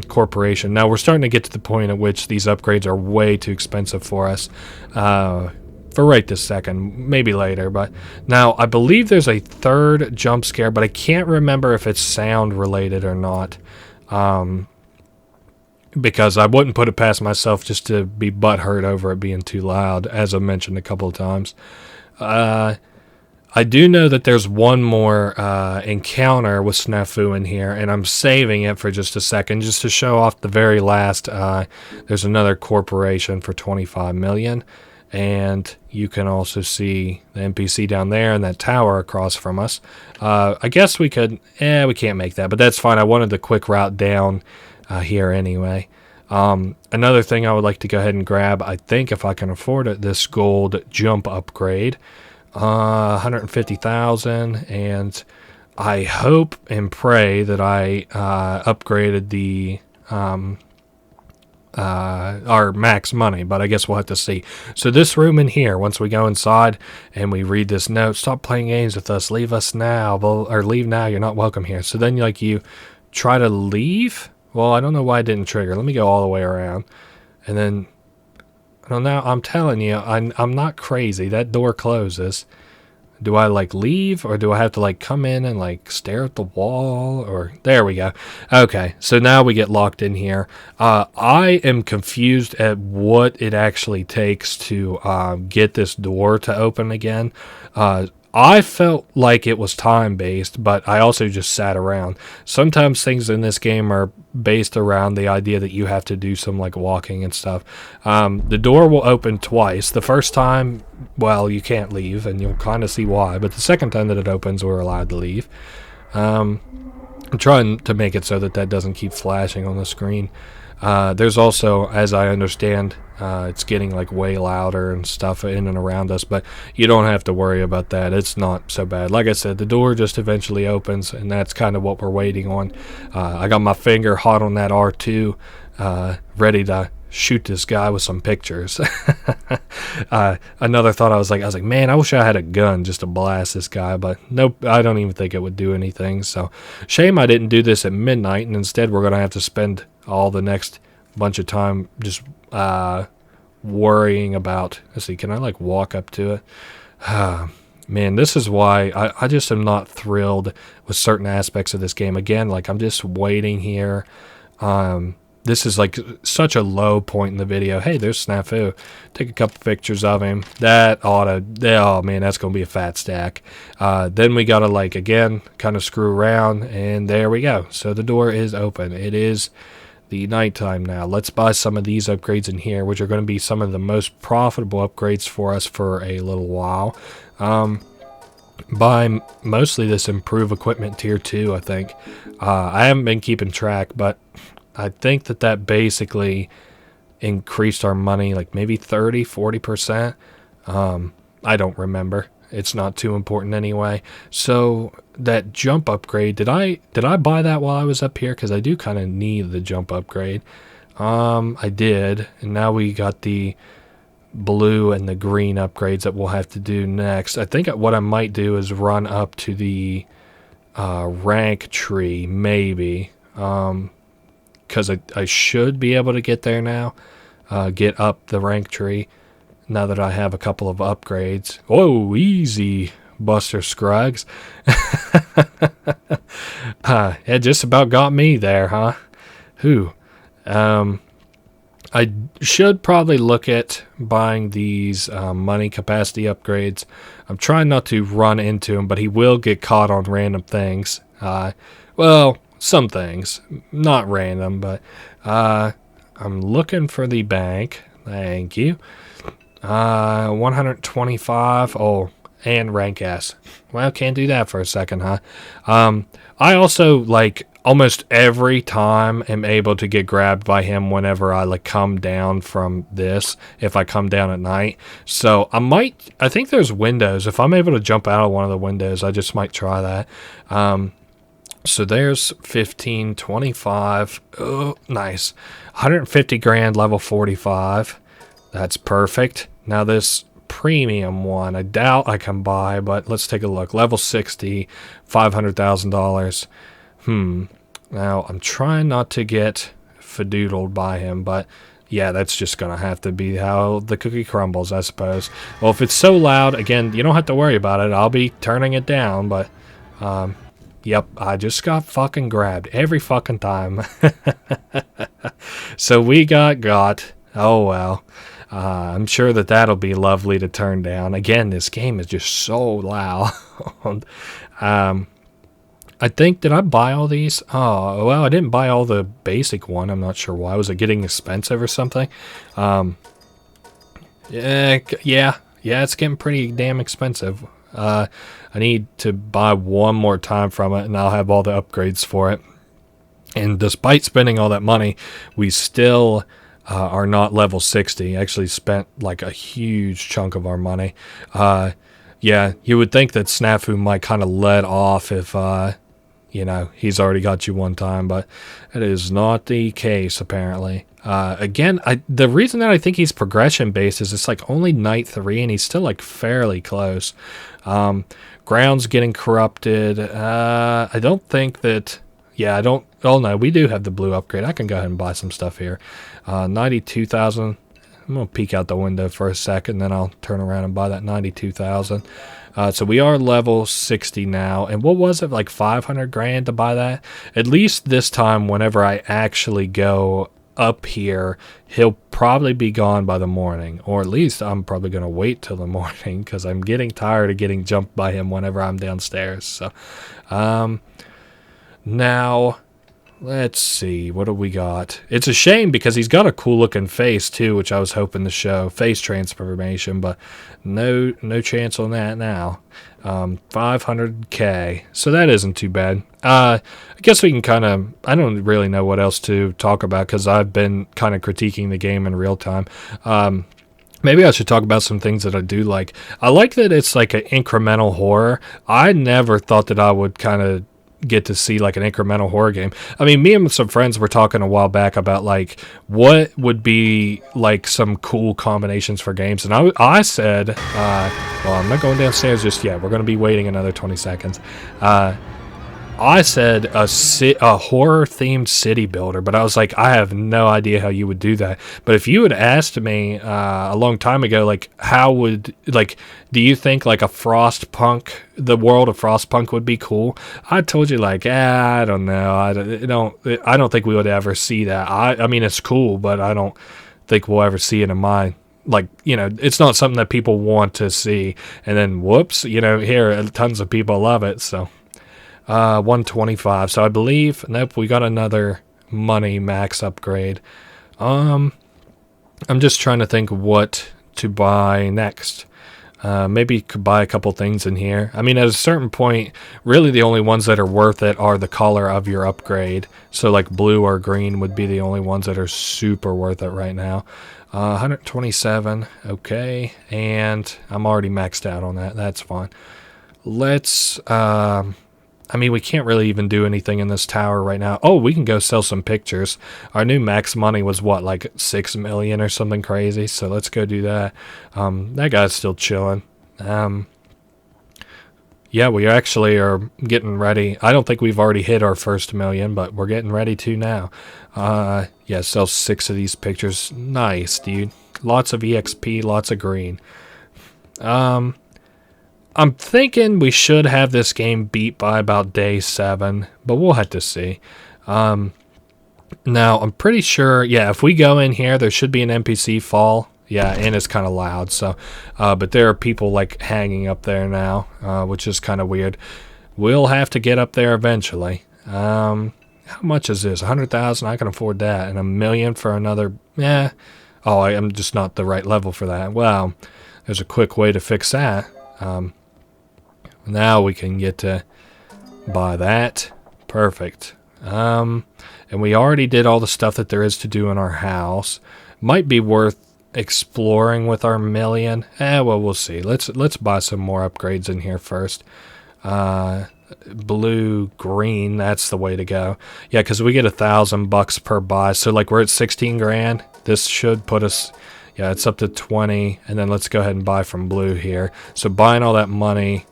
corporation. Now we're starting to get to the point at which these upgrades are way too expensive for us. For right this second, maybe later. But now I believe there's a third jump scare, but I can't remember if it's sound related or not. Because I wouldn't put it past myself just to be butthurt over it being too loud, as I mentioned a couple of times. I do know that there's one more encounter with SNAFU in here, and I'm saving it for just a second just to show off the very last. There's another corporation for 25 million, and you can also see the NPC down there and that tower across from us. I guess we could, we can't make that, but that's fine. I wanted the quick route down here anyway. Another thing I would like to go ahead and grab, I think if I can afford it, this gold jump upgrade. 150,000, and I hope and pray that I upgraded the our max money, but I guess we'll have to see. So this room in here, once we go inside and we read this note, stop playing games with us, leave us now, or leave now, you're not welcome here. So then you try to leave. Well, I don't know why it didn't trigger. Let me go all the way around, and then well, now I'm telling you, I'm not crazy. That door closes. Do I leave, or do I have to come in and stare at the wall? Or there we go. Okay, so now we get locked in here. I am confused at what it actually takes to get this door to open again. I felt like it was time-based, but I also just sat around. Sometimes things in this game are based around the idea that you have to do some walking and stuff. The door will open twice. The first time, well, you can't leave, and you'll kind of see why. But the second time that it opens, we're allowed to leave. I'm trying to make it so that doesn't keep flashing on the screen. There's also, as I understand, it's getting way louder and stuff in and around us, but you don't have to worry about that. It's not so bad. Like I said, the door just eventually opens, and that's kind of what we're waiting on. I got my finger hot on that R2, ready to shoot this guy with some pictures. Another thought, I was like, man, I wish I had a gun just to blast this guy, but nope, I don't even think it would do anything. So shame I didn't do this at midnight, and instead we're gonna have to spend all the next bunch of time just worrying about. Let's see, can I walk up to it? Man, this is why I just am not thrilled with certain aspects of this game. Again, I'm just waiting here. This is such a low point in the video. Hey, there's SNAFU. Take a couple pictures of him. That ought to, oh man, that's going to be a fat stack. Then we got to again, kind of screw around, and there we go. So the door is open. It is the nighttime now. Let's buy some of these upgrades in here, which are going to be some of the most profitable upgrades for us for a little while. Buy mostly this improve equipment tier 2, I think. I haven't been keeping track, but I think that basically increased our money maybe 30-40%. I don't remember. It's not too important anyway. So that jump upgrade, did I buy that while I was up here? Because I do kind of need the jump upgrade. I did, and now we got the blue and the green upgrades that we'll have to do next. I think what I might do is run up to the rank tree, maybe, because I should be able to get there now, get up the rank tree, now that I have a couple of upgrades. Whoa, easy, Buster Scruggs. It just about got me there, huh? Whew. I should probably look at buying these money capacity upgrades. I'm trying not to run into him, but he will get caught on random things. Well, some things. Not random, but I'm looking for the bank. Thank you. 125. Oh, And rank S. Well, can't do that for a second, huh? I also, like, almost every time am able to get grabbed by him whenever I, like, come down from this, if I come down at night. So I think there's windows. If I'm able to jump out of one of the windows, I just might try that. So there's 15, 25. Oh, nice. 150 grand, level 45. That's perfect. Now this premium one, I doubt I can buy, but let's take a look. Level 60, $500,000. Now I'm trying not to get fadoodled by him, but yeah, that's just gonna have to be how the cookie crumbles, I suppose. Well, if it's so loud, again, you don't have to worry about it. I'll be turning it down, but yep, I just got fucking grabbed every fucking time. So we got. Oh well. I'm sure that'll be lovely to turn down. Again, this game is just so loud. I think, did I buy all these? Oh, well, I didn't buy all the basic one. I'm not sure why. Was it getting expensive or something? Yeah, it's getting pretty damn expensive. I need to buy one more time from it, and I'll have all the upgrades for it. And despite spending all that money, we still are not level 60. Actually spent like a huge chunk of our money. Yeah, you would think that SNAFU might kind of let off if, he's already got you one time, but it is not the case, apparently. Again, the reason that I think he's progression-based is it's like only night 3, and he's still like fairly close. Ground's getting corrupted. I don't think that... Yeah, I don't... Oh, no, we do have the blue upgrade. I can go ahead and buy some stuff here. 92,000. I'm going to peek out the window for a second, then I'll turn around and buy that 92,000. So we are level 60 now. And what was it, like 500 grand to buy that? At least this time, whenever I actually go up here, he'll probably be gone by the morning. Or at least I'm probably going to wait till the morning because I'm getting tired of getting jumped by him whenever I'm downstairs. So, now, let's see. What do we got? It's a shame because he's got a cool-looking face, too, which I was hoping to show. Face transformation, but no chance on that now. 500K. So that isn't too bad. I guess we can kind of... I don't really know what else to talk about because I've been kind of critiquing the game in real time. Maybe I should talk about some things that I do like. I like that it's like an incremental horror. I never thought that I would kind of get to see like an incremental horror game. I mean, me and some friends were talking a while back about like what would be like some cool combinations for games, and I said, well, I'm not going downstairs just yet. We're going to be waiting another 20 seconds. I said a horror-themed city builder, but I was like, I have no idea how you would do that. But if you had asked me a long time ago, like, do you think like the world of Frostpunk would be cool? I told you like, I don't know. I don't think we would ever see that. I mean, it's cool, but I don't think we'll ever see it in my... Like, it's not something that people want to see. And then, whoops, here, tons of people love it, so... 125. So I believe, nope, we got another money max upgrade. I'm just trying to think what to buy next. Maybe you could buy a couple things in here. I mean, at a certain point, really the only ones that are worth it are the color of your upgrade. So like blue or green would be the only ones that are super worth it right now. 127. Okay. And I'm already maxed out on that. That's fine. Let's, I mean, we can't really even do anything in this tower right now. Oh, we can go sell some pictures. Our new max money was what, like 6 million or something crazy? So let's go do that. That guy's still chilling. Yeah, we actually are getting ready. I don't think we've already hit our first million, but we're getting ready to now. Yeah, sell 6 of these pictures. Nice, dude. Lots of EXP, lots of green. I'm thinking we should have this game beat by about day 7, but we'll have to see. Now, I'm pretty sure, yeah, if we go in here, there should be an NPC fall. Yeah, and it's kind of loud, so, but there are people, like, hanging up there now, which is kind of weird. We'll have to get up there eventually. How much is this? 100,000? I can afford that. And $1 million for another, yeah. Oh, I'm just not the right level for that. Well, there's a quick way to fix that. Now we can get to buy that. Perfect. And we already did all the stuff that there is to do in our house. Might be worth exploring with our million. Well, we'll see. Let's buy some more upgrades in here first. Blue, green, that's the way to go. Yeah, because we get $1,000 per buy. So like we're at 16 grand. This should put us, yeah, it's up to 20. And then let's go ahead and buy from blue here. So buying all that money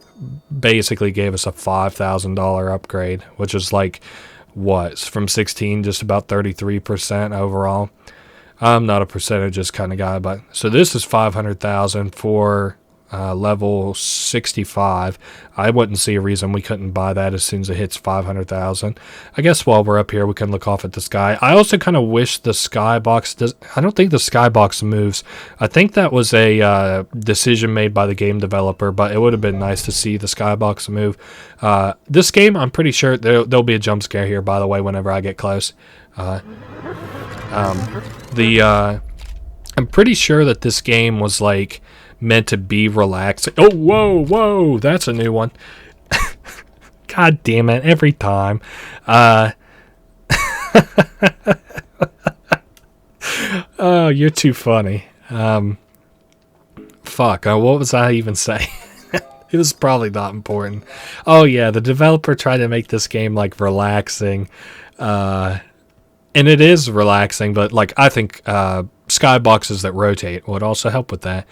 basically gave us a $5,000 upgrade, which is like what, from 16, just about 33% overall. I'm not a percentages kind of guy, but so this is 500,000 for level 65. I wouldn't see a reason we couldn't buy that as soon as it hits 500,000. I guess while we're up here, we can look off at the sky. I also kind of wish the skybox does. I don't think the skybox moves. I think that was a decision made by the game developer, but it would have been nice to see the skybox move. This game, I'm pretty sure there'll be a jump scare here, by the way, whenever I get close. I'm pretty sure that this game was like meant to be relaxing. Oh, whoa, that's a new one. God damn it, every time. Oh, you're too funny. Fuck, what was I even saying? It was probably not important. Oh yeah, the developer tried to make this game like relaxing. And it is relaxing, but like I think skyboxes that rotate would also help with that.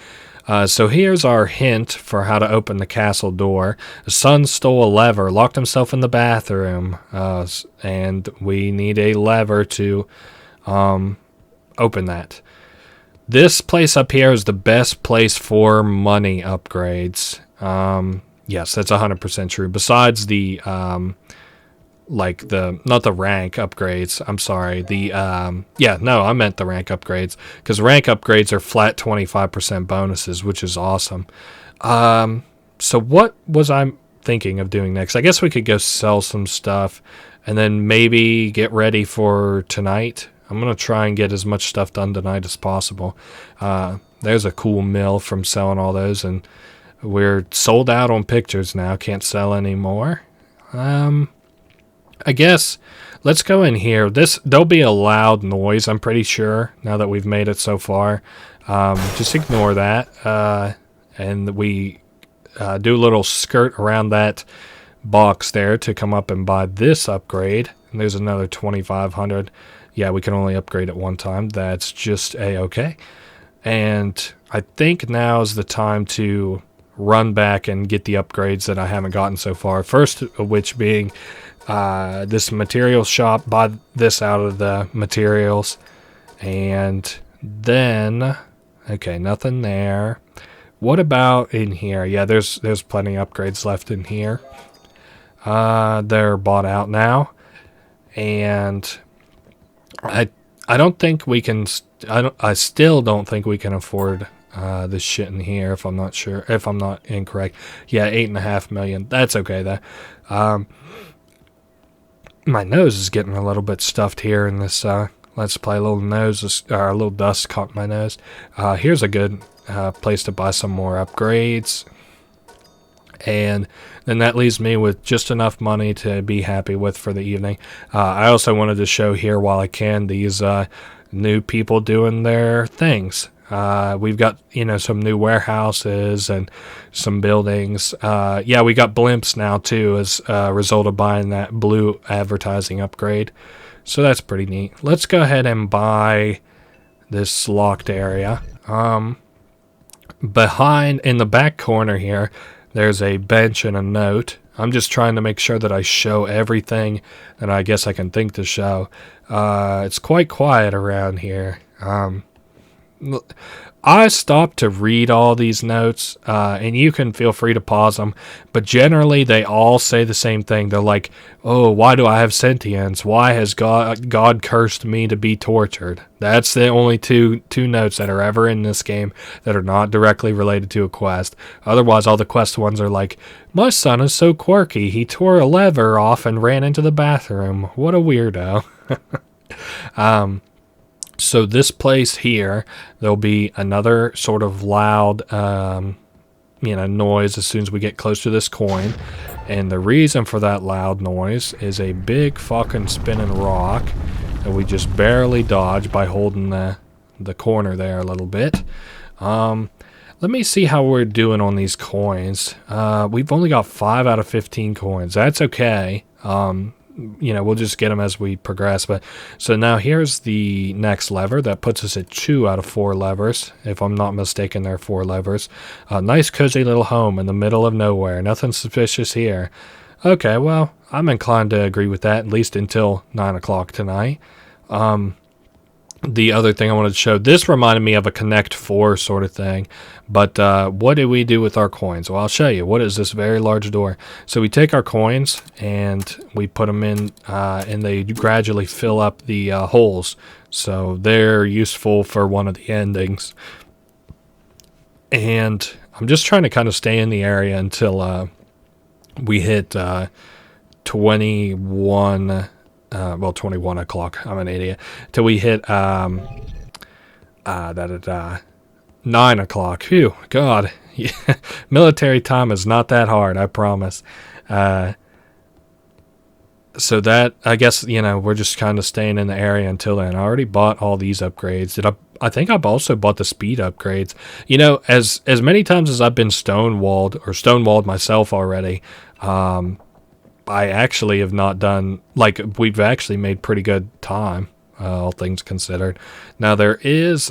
So here's our hint for how to open the castle door. The son stole a lever, locked himself in the bathroom, and we need a lever to open that. This place up here is the best place for money upgrades. Yes, that's 100% true. Besides the like not the rank upgrades, I'm sorry, I meant the rank upgrades, because rank upgrades are flat 25% bonuses, which is awesome. So what was I thinking of doing next? I guess we could go sell some stuff and then maybe get ready for tonight. I'm gonna try and get as much stuff done tonight as possible. There's a cool mill from selling all those, and we're sold out on pictures now, can't sell anymore. I guess let's go in here. There'll be a loud noise, I'm pretty sure, now that we've made it so far. Just ignore that. And we do a little skirt around that box there to come up and buy this upgrade. And there's another 2,500. Yeah, we can only upgrade at one time. That's just a-okay. And I think now is the time to run back and get the upgrades that I haven't gotten so far. First of which being this materials shop. Buy this out of the materials. And then, okay, nothing there. What about in here? Yeah, there's plenty of upgrades left in here. They're bought out now. And I don't think we can, I still don't think we can afford this shit in here, if I'm not incorrect. Yeah, 8.5 million. That's okay though. My nose is getting a little bit stuffed here in this let's play. A little dust caught my nose. Here's a good place to buy some more upgrades. And then that leaves me with just enough money to be happy with for the evening. I also wanted to show here while I can these new people doing their things. We've got, some new warehouses and some buildings. Yeah, we got blimps now too as a result of buying that blue advertising upgrade. So that's pretty neat. Let's go ahead and buy this locked area. Behind, in the back corner here, there's a bench and a note. I'm just trying to make sure that I show everything that I guess I can think to show. It's quite quiet around here. I stopped to read all these notes, and you can feel free to pause them, but generally they all say the same thing. They're like, oh, why do I have sentience? Why has God cursed me to be tortured? That's the only two notes that are ever in this game that are not directly related to a quest. Otherwise, all the quest ones are like, my son is so quirky, he tore a lever off and ran into the bathroom. What a weirdo. So this place here, there'll be another sort of loud noise as soon as we get close to this coin. And the reason for that loud noise is a big fucking spinning rock that we just barely dodge by holding the corner there a little bit. Let me see how we're doing on these coins. We've only got 5 out of 15 coins. That's okay. We'll just get them as we progress. But so now here's the next lever. That puts us at 2 out of 4 levers. If I'm not mistaken, there are 4 levers. Nice cozy little home in the middle of nowhere. Nothing suspicious here. Okay, well, I'm inclined to agree with that, at least until 9 o'clock tonight. The other thing I wanted to show, this reminded me of a Connect 4 sort of thing, but what do we do with our coins? Well, I'll show you. What is this very large door? So we take our coins and we put them in, and they gradually fill up the holes, so they're useful for one of the endings. And I'm just trying to kind of stay in the area until we hit 21... 21 o'clock. I'm an idiot. Till we hit 9 o'clock. Phew, God. Military time is not that hard, I promise. So that, I guess, we're just kind of staying in the area until then. I already bought all these upgrades. I think I've also bought the speed upgrades. As many times as I've been stonewalled myself already, I actually have not done, we've actually made pretty good time, all things considered. Now, there is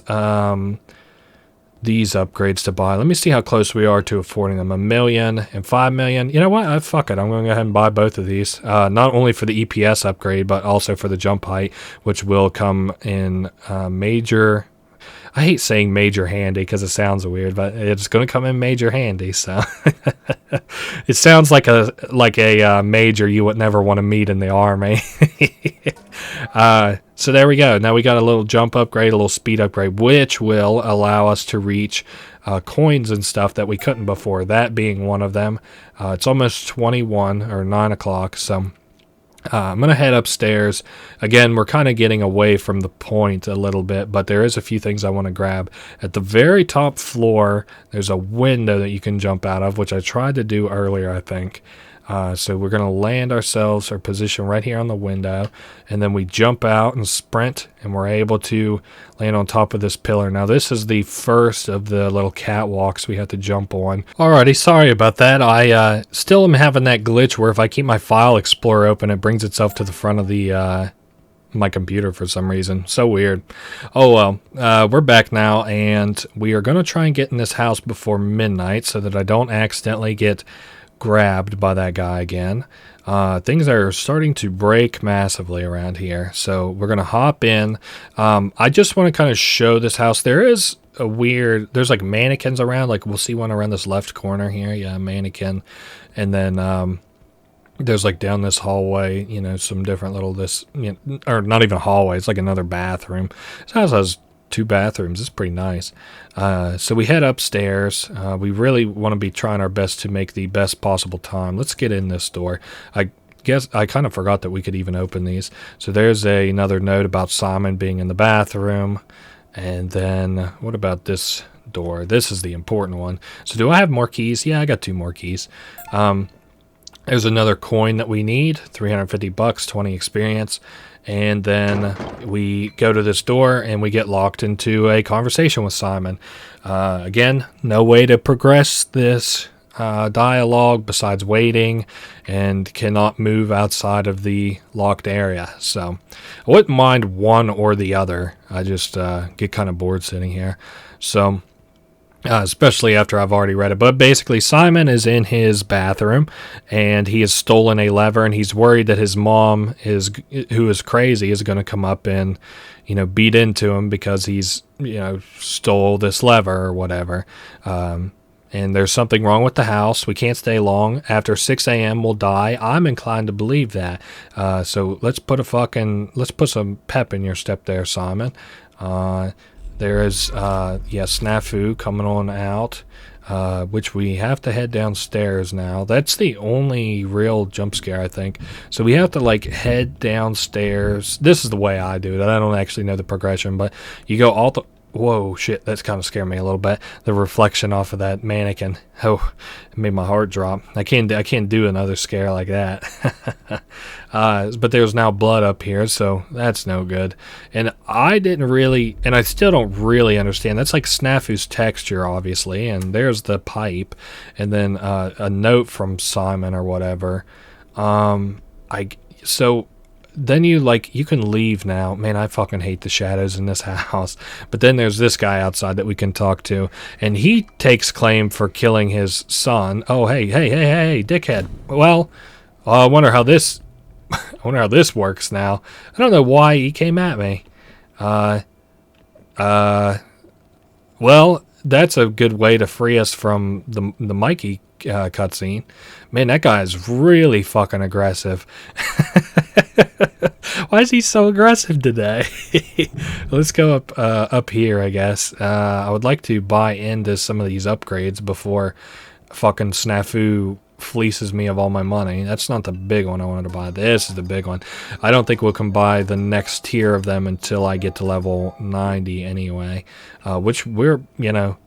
these upgrades to buy. Let me see how close we are to affording them. 1 million and 5 million. You know what? Fuck it. I'm going to go ahead and buy both of these. Not only for the EPS upgrade, but also for the jump height, which will come in major... I hate saying major handy because it sounds weird, but it's going to come in major handy. So it sounds like a major you would never want to meet in the army. So there we go. Now we got a little jump upgrade, a little speed upgrade, which will allow us to reach coins and stuff that we couldn't before. That being one of them. It's almost 21 or 9 o'clock. So I'm going to head upstairs. Again, we're kind of getting away from the point a little bit, but there is a few things I want to grab. At the very top floor, there's a window that you can jump out of, which I tried to do earlier, I think. So we're going to land ourselves, our position right here on the window, and then we jump out and sprint, and we're able to land on top of this pillar. Now, this is the first of the little catwalks we have to jump on. Alrighty, sorry about that. I still am having that glitch where if I keep my File Explorer open, it brings itself to the front of the my computer for some reason. So weird. Oh well, we're back now, and we are going to try and get in this house before midnight so that I don't accidentally get grabbed by that guy again. Things are starting to break massively around here, so we're gonna hop in. I just want to kind of show this house. There is there's like mannequins around, like we'll see one around this left corner here. Yeah, mannequin. And then there's like down this hallway, some different little or not even a hallway, it's like another bathroom. This house has 2 bathrooms. It's pretty nice. So we head upstairs. We really want to be trying our best to make the best possible time. Let's get in this door. I guess I kind of forgot that we could even open these. So there's another note about Simon being in the bathroom. And then what about this door? This is the important one. So do I have more keys? Yeah, I got 2 more keys. There's another coin that we need. 350 bucks, 20 experience. And then we go to this door and we get locked into a conversation with Simon. Again, no way to progress this dialogue besides waiting, and cannot move outside of the locked area. So I wouldn't mind one or the other. I just get kind of bored sitting here. So especially after I've already read it. But basically, Simon is in his bathroom, and he has stolen a lever, and he's worried that his mom, who is crazy, is going to come up and, beat into him because he's, stole this lever or whatever. And there's something wrong with the house. We can't stay long. After 6 a.m., we'll die. I'm inclined to believe that. So let's put some pep in your step there, Simon. There is, SNAFU coming on out, which we have to head downstairs now. That's the only real jump scare, I think. So we have to, head downstairs. This is the way I do it. I don't actually know the progression, but you go all Whoa, shit, that's kind of scared me a little bit. The reflection off of that mannequin. Oh, it made my heart drop. I can't do another scare like that. But there's now blood up here, so that's no good. And I didn't really, and I still don't really understand. That's like SNAFU's texture, obviously, and there's the pipe, and then a note from Simon or whatever. So then you can leave now. Man, I fucking hate the shadows in this house. But then there's this guy outside that we can talk to, and he takes claim for killing his son. Oh, hey, dickhead. Well, I wonder how this works now. I don't know why he came at me. Well, that's a good way to free us from the Mikey cutscene. Man, that guy is really fucking aggressive. Why is he so aggressive today? Let's go up here, I guess. I would like to buy into some of these upgrades before fucking SNAFU fleeces me of all my money. That's not the big one I wanted to buy. This is the big one. I don't think we can buy the next tier of them until I get to level 90 anyway, which we're,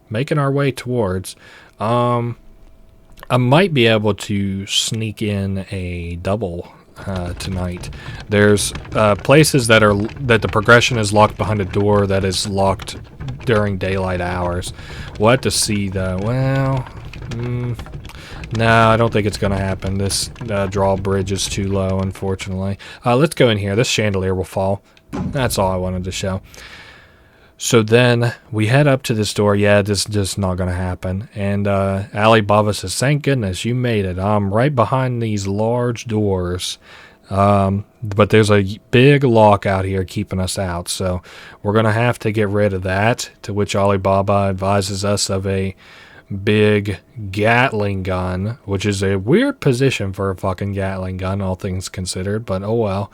making our way towards. I might be able to sneak in a double tonight. There's places that the progression is locked behind a door that is locked during daylight hours. We'll have to see though. Well, no, I don't think it's going to happen. This drawbridge is too low, unfortunately. Let's go in here. This chandelier will fall. That's all I wanted to show. So then we head up to this door. Yeah, this is just not going to happen. And Alibaba says, thank goodness you made it. I'm right behind these large doors. But there's a big lock out here keeping us out. So we're going to have to get rid of that, to which Alibaba advises us of a big Gatling gun, which is a weird position for a fucking Gatling gun, all things considered. But oh well.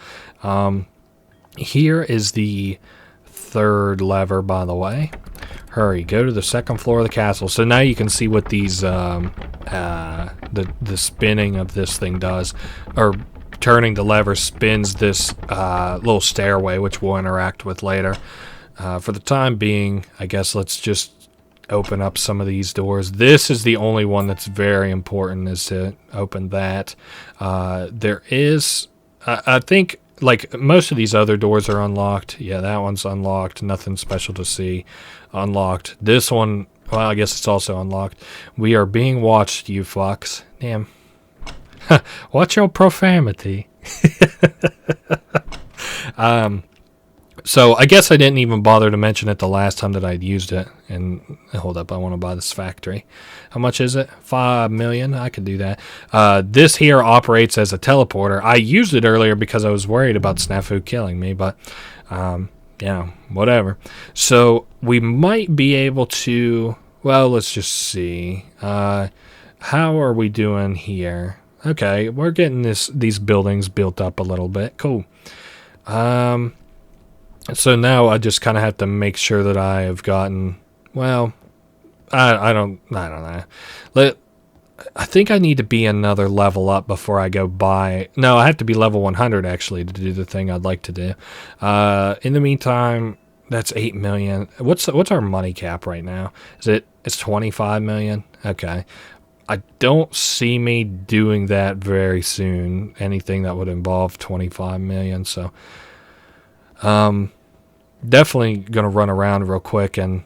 Here is the third lever, by the way. Hurry, go to the second floor of the castle. So now you can see what these the spinning of this thing does, or turning the lever spins this little stairway, which we'll interact with later. For the time being, I guess let's just open up some of these doors. This is the only one that's very important, is to open that. There is, I think, like most of these other doors are unlocked. Yeah, that one's unlocked. Nothing special to see. Unlocked. This one, well, I guess it's also unlocked. We are being watched, you fucks. Damn. Watch your profanity. So I guess I didn't even bother to mention it the last time that I'd used it. And hold up, I want to buy this factory. How much is it? 5 million? I could do that. This here operates as a teleporter. I used it earlier because I was worried about SNAFU killing me, but whatever. So we might be able to, well, let's just see. How are we doing here? Okay, we're getting these buildings built up a little bit. Cool. So now I just kind of have to make sure that I have gotten, well, I don't know. I think I need to be another level up before I go buy. No, I have to be level 100 actually to do the thing I'd like to do. In the meantime, that's 8 million. What's our money cap right now? It's 25 million? Okay. I don't see me doing that very soon. Anything that would involve 25 million, so definitely going to run around real quick and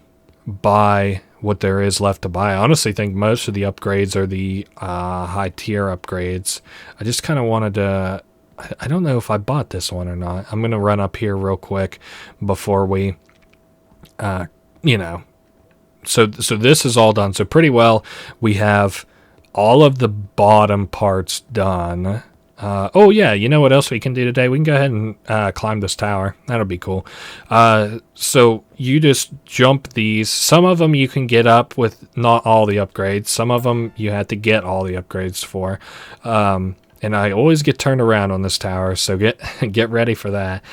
buy what there is left to buy. I honestly think most of the upgrades are the high tier upgrades. I just kind of wanted to, I don't know if I bought this one or not. I'm going to run up here real quick before we, so this is all done. So pretty well, we have all of the bottom parts done. Oh yeah, you know what else we can do today? We can go ahead and climb this tower. That'll be cool. So you just jump these. Some of them you can get up with not all the upgrades. Some of them you have to get all the upgrades for. And I always get turned around on this tower, so get ready for that.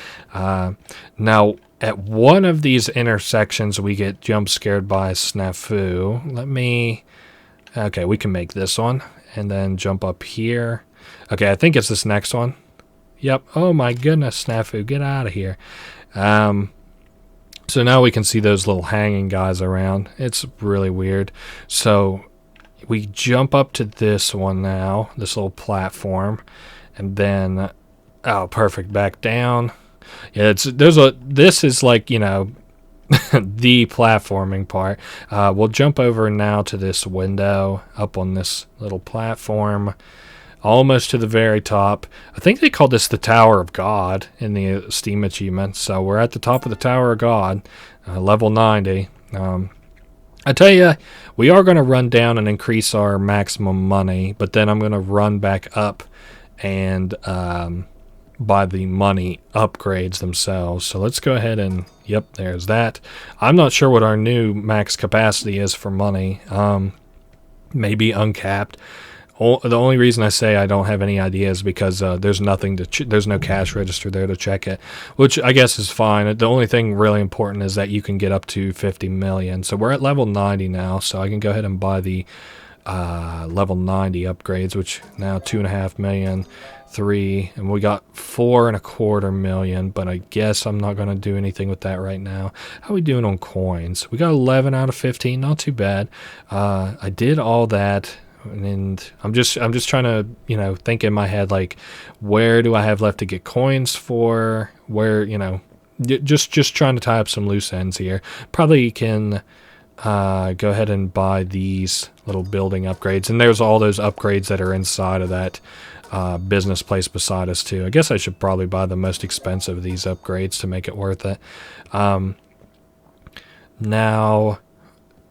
Now, at one of these intersections, we get jump scared by SNAFU. Okay, we can make this one, and then jump up here. Okay, I think it's this next one. Yep. Oh my goodness, SNAFU, get out of here. So now we can see those little hanging guys around. It's really weird. So we jump up to this one now, this little platform, and then, oh, perfect, back down. Yeah, this is like, the platforming part. We'll jump over now to this window up on this little platform, almost to the very top. I think they call this the Tower of God in the Steam achievement. So we're at the top of the Tower of God, level 90. I tell you, we are going to run down and increase our maximum money, but then I'm going to run back up and buy the money upgrades themselves. So let's go ahead and, yep, there's that. I'm not sure what our new max capacity is for money. Maybe uncapped. The only reason I say I don't have any idea is because there's nothing to there's no cash register there to check it, which I guess is fine. The only thing really important is that you can get up to 50 million. So we're at level 90 now, so I can go ahead and buy the level 90 upgrades, which now 2.5 million, 3, and we got 4.25 million. But I guess I'm not going to do anything with that right now. How are we doing on coins? We got 11 out of 15, not too bad. I did all that. And I'm just trying to, think in my head, like, where do I have left to get coins for? Where, just trying to tie up some loose ends here. Probably can go ahead and buy these little building upgrades. And there's all those upgrades that are inside of that business place beside us, too. I guess I should probably buy the most expensive of these upgrades to make it worth it. Now...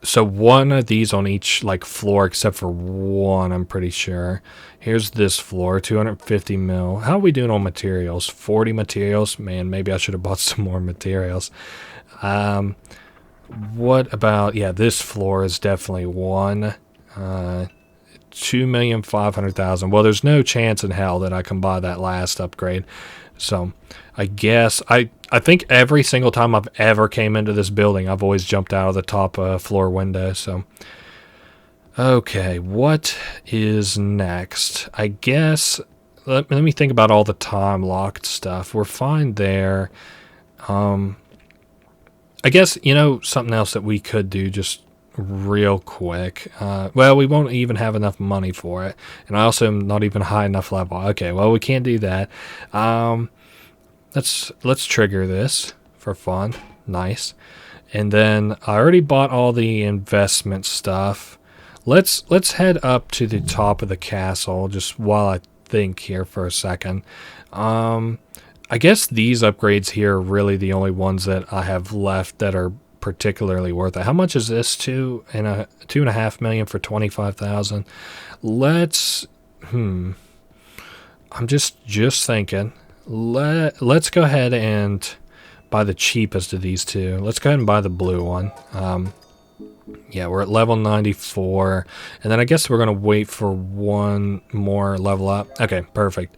So one of these on each floor except for one, I'm pretty sure. Here's this floor, 250 mil. How are we doing on materials? 40 materials? Man, maybe I should have bought some more materials. What about, yeah, this floor is definitely one. 2,500,000. Well, there's no chance in hell that I can buy that last upgrade. So I guess I think every single time I've ever came into this building, I've always jumped out of the top floor window. So, okay, what is next? I guess, let me think about all the time locked stuff. We're fine there. I guess, something else that we could do just real quick. Well, we won't even have enough money for it. And I also am not even high enough level. Okay, well, we can't do that. Let's trigger this for fun. Nice. And then I already bought all the investment stuff. Let's head up to the top of the castle just while I think here for a second. I guess these upgrades here are really the only ones that I have left that are particularly worth it. How much is this? 2.5 million for 25,000. Let's I'm just thinking. Let's go ahead and buy the cheapest of these two. Let's go ahead and buy the blue one. Yeah, we're at level 94. And then I guess we're going to wait for one more level up. Okay, perfect.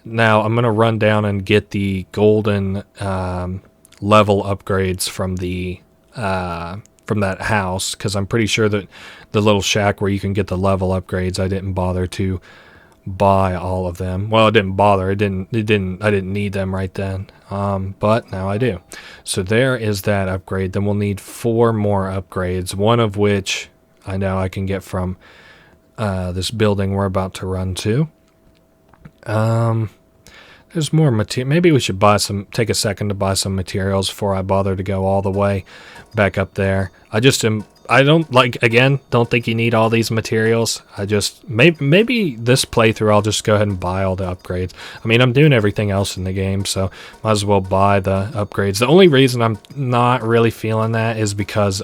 Now I'm going to run down and get the golden level upgrades from that house, because I'm pretty sure that the little shack where you can get the level upgrades, I didn't bother to buy all of them. Well, I didn't bother. I didn't need them right then. But now I do. So there is that upgrade. Then we'll need 4 more upgrades, one of which I know I can get from this building we're about to run to. There's more material. Maybe we should take a second to buy some materials before I bother to go all the way back up there. I don't think you need all these materials. Maybe this playthrough I'll just go ahead and buy all the upgrades. I mean, I'm doing everything else in the game, so might as well buy the upgrades. The only reason I'm not really feeling that is because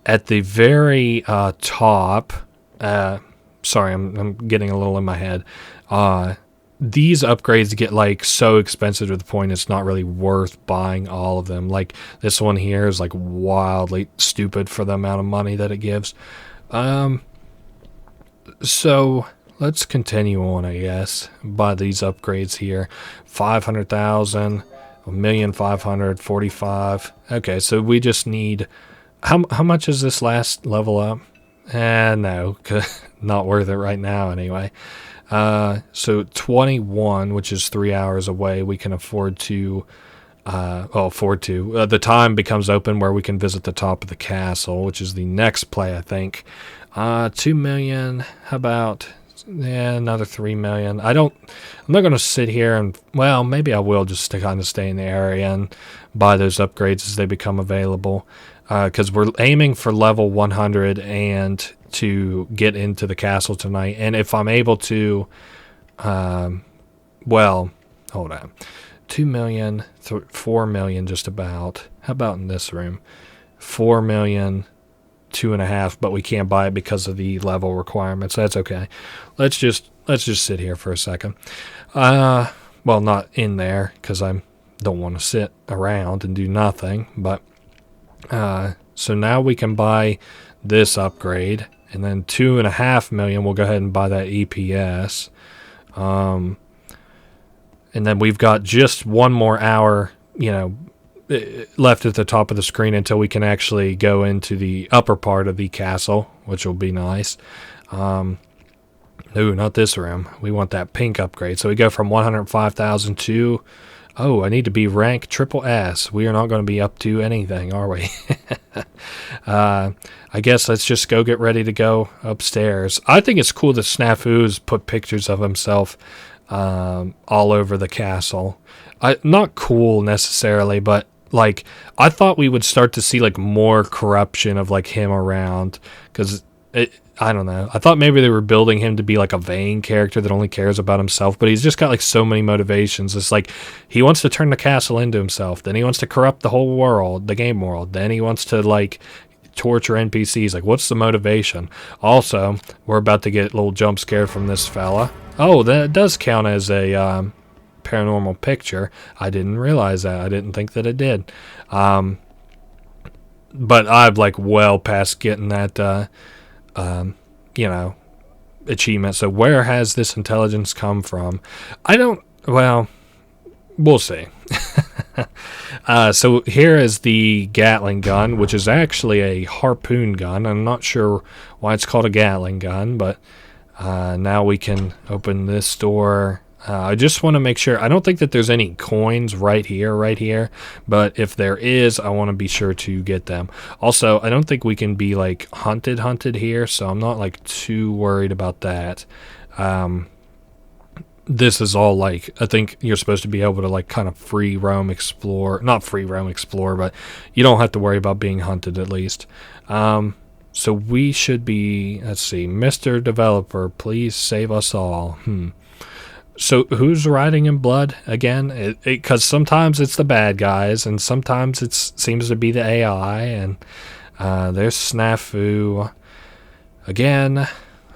at the very top, sorry, I'm getting a little in my head. These upgrades get so expensive to the point it's not really worth buying all of them. Like this one here is wildly stupid for the amount of money that it gives. So let's continue on, I guess. Buy these upgrades here. 500,000, 1,545,000. Okay, so we just need how much is this last level up? No, not worth it right now anyway. So 21, which is 3 hours away, we can afford to forward to. The time becomes open where we can visit the top of the castle, which is the next play, I think. 2 million. How about another 3 million? I'm not going to sit here and, well, maybe I will just to kind of stay in the area and buy those upgrades as they become available. Because we're aiming for level 100 and to get into the castle tonight. And if I'm able to, well, hold on. 2 million, 4 million just about. How about in this room? 4 million, 2.5, but we can't buy it because of the level requirements. That's okay. Let's just sit here for a second. Well, not in there because I don't want to sit around and do nothing, but so now we can buy this upgrade, and then 2.5 million. We'll go ahead and buy that EPS. And then we've got just one more hour, left at the top of the screen until we can actually go into the upper part of the castle, which will be nice. No, not this room. We want that pink upgrade. So we go from 105,000 to, oh, I need to be rank triple S. We are not going to be up to anything, are we? I guess let's just go get ready to go upstairs. I think it's cool that SNAFU's put pictures of himself all over the castle. Not cool necessarily, but like I thought we would start to see like more corruption of like him around, because I don't know. I thought maybe they were building him to be like a vain character that only cares about himself, but he's just got like so many motivations. It's like he wants to turn the castle into himself, then he wants to corrupt the whole world, the game world, then he wants to like torture NPCs. Like, what's the motivation? Also, we're about to get a little jump scared from this fella. Oh, that does count as a paranormal picture. I didn't realize that. I didn't think that it did. But I'm like well past getting that achievement. So where has this intelligence come from? Well, we'll see. So here is the Gatling gun, which is actually a harpoon gun. I'm not sure why it's called a Gatling gun, but now we can open this door. I just want to make sure. I don't think that there's any coins right here, but if there is, I want to be sure to get them. Also, I don't think we can be like hunted here, so I'm not like too worried about that. This is all like, I think you're supposed to be able to like kind of free roam explore, not free roam explore, but you don't have to worry about being hunted at least. So we should be, let's see, Mr. Developer, please save us all. So who's riding in blood again? Because sometimes it's the bad guys, and sometimes it seems to be the AI, and there's SNAFU again.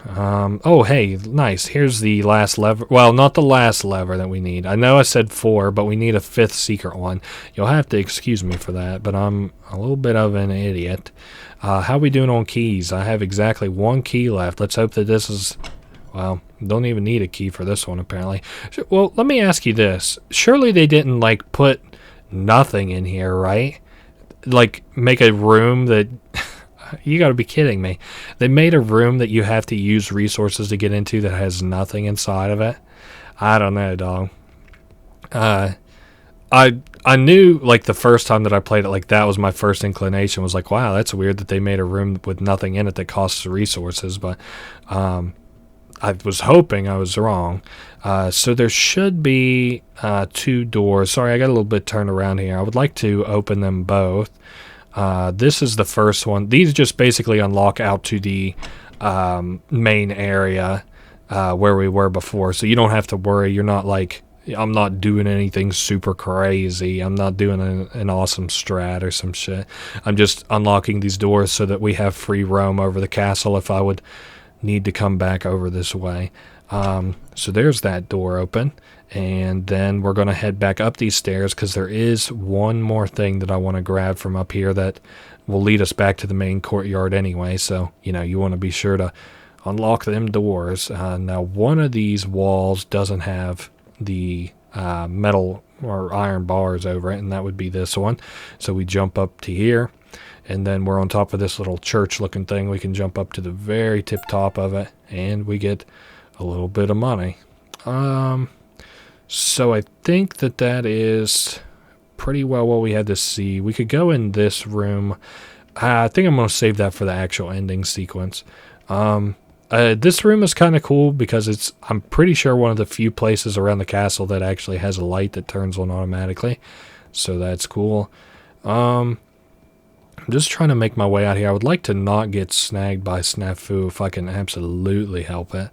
Oh, hey, nice. Here's the last lever. Well, not the last lever that we need. I know I said 4, but we need a 5th secret one. You'll have to excuse me for that, but I'm a little bit of an idiot. How we doing on keys? I have exactly 1 key left. Let's hope that this is... Well, don't even need a key for this one, apparently. Well, let me ask you this. Surely they didn't, like, put nothing in here, right? Like, make a room that... You gotta be kidding me. They made a room that you have to use resources to get into that has nothing inside of it. I don't know, dog. I knew, like, the first time that I played it, like, that was my first inclination. Was like, wow, that's weird that they made a room with nothing in it that costs resources. But I was hoping I was wrong. So there should be 2 doors. Sorry, I got a little bit turned around here. I would like to open them both. This is the first one. These just basically unlock out to the main area where we were before. So you don't have to worry. You're not like, I'm not doing anything super crazy. I'm not doing an awesome strat or some shit. I'm just unlocking these doors so that we have free roam over the castle if I would need to come back over this way. So there's that door open. And then we're going to head back up these stairs because there is one more thing that I want to grab from up here that will lead us back to the main courtyard anyway. So, you want to be sure to unlock them doors. Now, one of these walls doesn't have the metal or iron bars over it, and that would be this one. So we jump up to here, and then we're on top of this little church-looking thing. We can jump up to the very tip top of it, and we get a little bit of money. So I think that is pretty well what we had to see. We could go in this room. I think I'm going to save that for the actual ending sequence. This room is kind of cool because I'm pretty sure one of the few places around the castle that actually has a light that turns on automatically. So that's cool. I'm just trying to make my way out here. I would like to not get snagged by SNAFU if I can absolutely help it.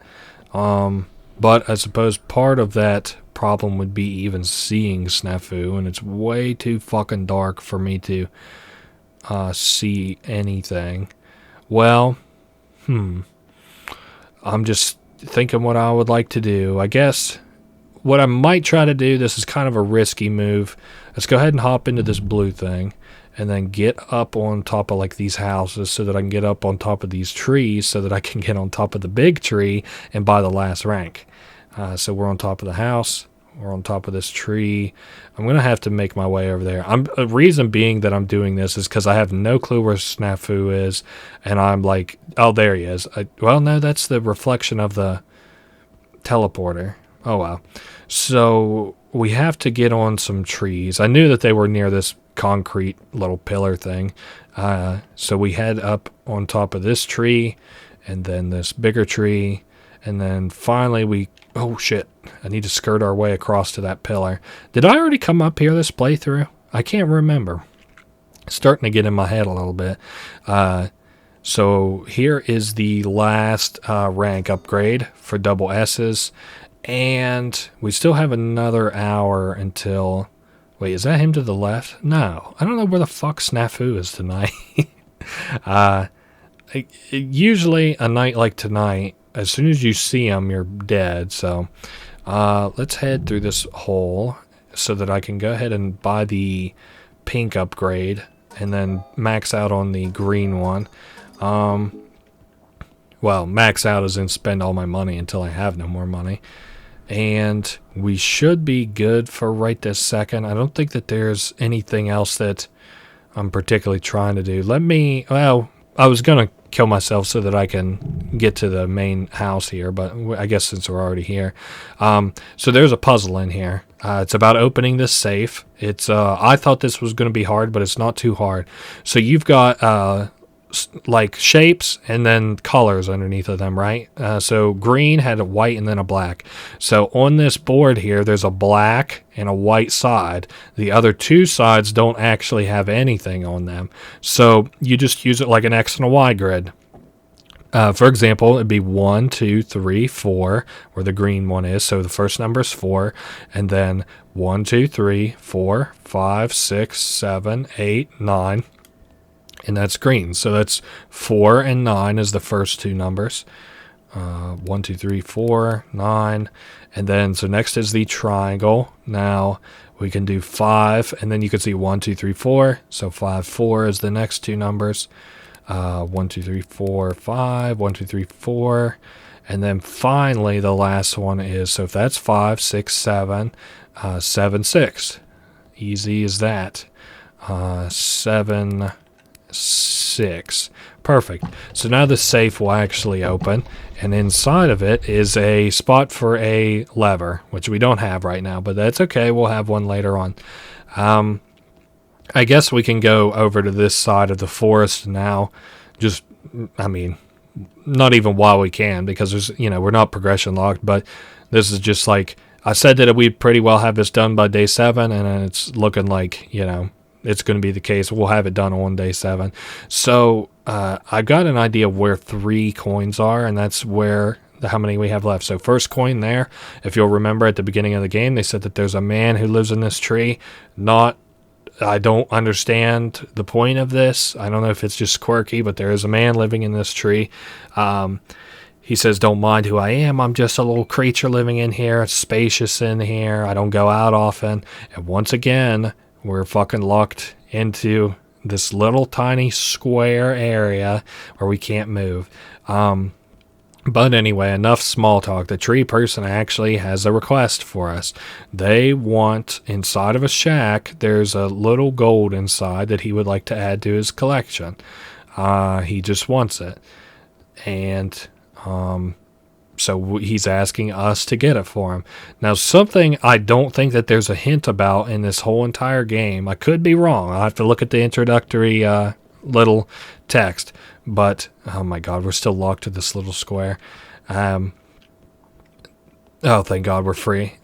But I suppose part of that problem would be even seeing SNAFU, and it's way too fucking dark for me to see anything. Well, I'm just thinking what I would like to do. I guess what I might try to do, this is kind of a risky move. Let's go ahead and hop into this blue thing and then get up on top of like these houses so that I can get up on top of these trees so that I can get on top of the big tree and buy the last rank. So we're on top of the house. We're on top of this tree. I'm going to have to make my way over there. The reason being that I'm doing this is because I have no clue where SNAFU is. And I'm like, oh, there he is. Well, no, that's the reflection of the teleporter. Oh, wow. So we have to get on some trees. I knew that they were near this concrete little pillar thing. So we head up on top of this tree and then this bigger tree. And then finally oh shit, I need to skirt our way across to that pillar. Did I already come up here this playthrough? I can't remember. It's starting to get in my head a little bit. So here is the last rank upgrade for double S's. And we still have another hour until... Wait, is that him to the left? No. I don't know where the fuck SNAFU is tonight. Usually a night like tonight, as soon as you see him, you're dead. So let's head through this hole so that I can go ahead and buy the pink upgrade and then max out on the green one. Well, max out as in spend all my money until I have no more money. And we should be good for right this second. I don't think that there's anything else that I'm particularly trying to do. Well, I was going to kill myself so that I can get to the main house here, but I guess since we're already here. So there's a puzzle in here. It's about opening this safe. I thought this was going to be hard, but it's not too hard. So you've got like shapes and then colors underneath of them, right? So green had a white and then a black. So on this board here, there's a black and a white side. The other two sides don't actually have anything on them. So you just use it like an X and a Y grid. For example, it'd be 1, 2, 3, 4, where the green one is. So the first number is 4, and then 1, 2, 3, 4, 5, 6, 7, 8, 9. And that's green. So that's 4 and 9 is the first two numbers. 1, 2, 3, 4, 9. And then, so next is the triangle. Now we can do 5. And then you can see 1, 2, 3, 4. So 5, 4 is the next two numbers. 1, 2, 3, 4, 5. 1, 2, 3, 4. And then finally the last one is, so if that's 5, 6, 7, 7, 6. Easy as that. 7, 6. Perfect. So now the safe will actually open, and inside of it is a spot for a lever, which we don't have right now, but that's okay. We'll have one later on. I guess we can go over to this side of the forest now. Not even while we can, because there's, we're not progression locked, but this is just like, I said that we'd pretty well have this done by day 7, and it's looking like, it's going to be the case. We'll have it done on day 7. So I got an idea of where 3 coins are, and that's how many we have left. So first coin there, if you'll remember at the beginning of the game, they said that there's a man who lives in this tree. I don't understand the point of this. I don't know if it's just quirky, but there is a man living in this tree. He says, don't mind who I am. I'm just a little creature living in here. It's spacious in here. I don't go out often. And once again, we're fucking locked into this little tiny square area where we can't move. But anyway, enough small talk. The tree person actually has a request for us. They want, inside of a shack, there's a little gold inside that he would like to add to his collection. He just wants it. And So he's asking us to get it for him. Now, something I don't think that there's a hint about in this whole entire game. I could be wrong. I'll have to look at the introductory little text. But, oh my god, we're still locked to this little square. Oh, thank god we're free.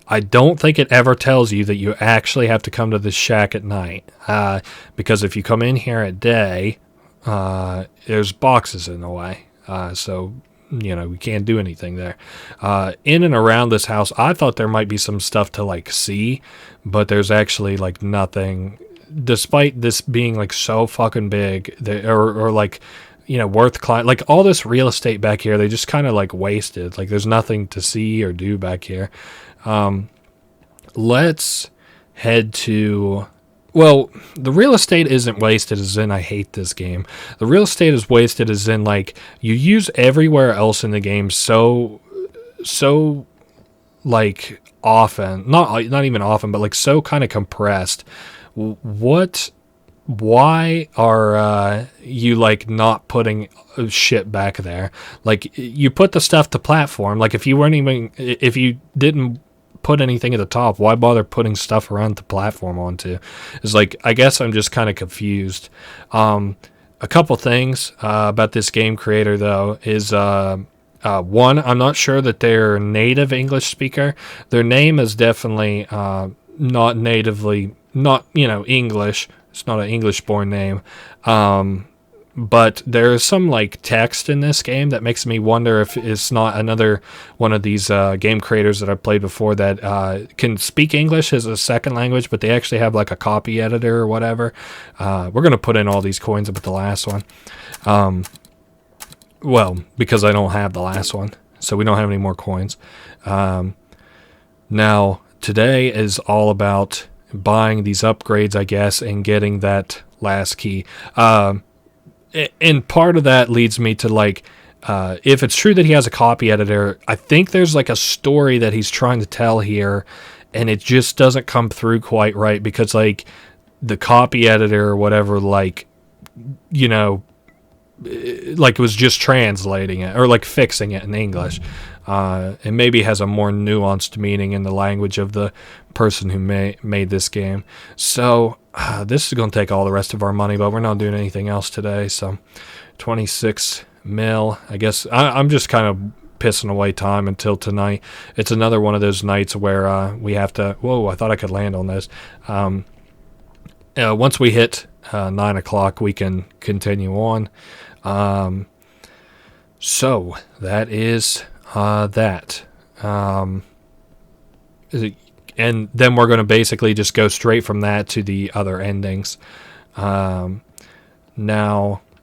I don't think it ever tells you that you actually have to come to this shack at night. Because if you come in here at day, there's boxes in the way. So we can't do anything there. In and around this house, I thought there might be some stuff to like see, but there's actually like nothing. Despite this being like so fucking big, or like worth climbing. Like all this real estate back here, they just kind of like wasted. Like there's nothing to see or do back here. Let's head to. Well, the real estate isn't wasted as in I hate this game. The real estate is wasted as in like you use everywhere else in the game so like often, not even often, but like so kind of compressed. Why are you like not putting shit back there? Like you put the stuff to platform. Like if you didn't put anything at the top, why bother putting stuff around the platform onto? It's like, I guess I'm just kind of confused. A couple things about this game creator though is one, I'm not sure that they're native English speaker. Their name is definitely not natively, not English. It's not an English born name. But there is some like text in this game that makes me wonder if it's not another one of these game creators that I've played before that can speak English as a second language, but they actually have like a copy editor or whatever. We're going to put in all these coins up at the last one. Well, because I don't have the last one, so we don't have any more coins. Now, today is all about buying these upgrades, I guess, and getting that last key. And part of that leads me to like, if it's true that he has a copy editor, I think there's like a story that he's trying to tell here, and it just doesn't come through quite right because like the copy editor or whatever, like, like was just translating it or like fixing it in English. And maybe has a more nuanced meaning in the language of the person who made this game. So this is going to take all the rest of our money, but we're not doing anything else today. So 26 mil, I guess. I'm just kind of pissing away time until tonight. It's another one of those nights where we have to. Whoa! I thought I could land on this. Once we hit 9 o'clock, we can continue on. So that is that. And then we're going to basically just go straight from that to the other endings. Now,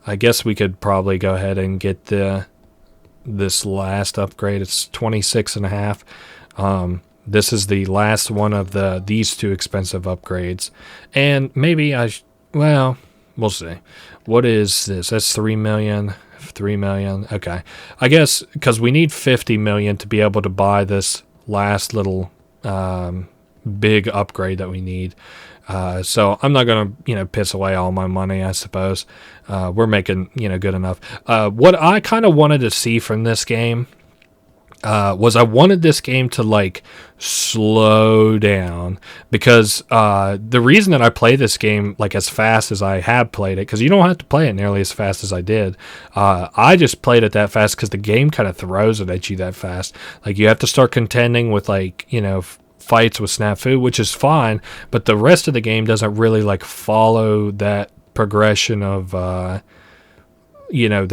I guess we could probably go ahead and get this last upgrade. It's 26.5. This is the last one of these two expensive upgrades. And maybe well, we'll see. What is this? That's 3 million. 3 million. Okay. I guess because we need 50 million to be able to buy this last little big upgrade that we need. So I'm not going to, piss away all my money, I suppose. We're making, good enough. What I kind of wanted to see from this game was I wanted this game to like slow down because the reason that I play this game like as fast as I have played it, because you don't have to play it nearly as fast as I did. I just played it that fast because the game kind of throws it at you that fast. Like you have to start contending with like fights with SNAFU, which is fine, but the rest of the game doesn't really like follow that progression of that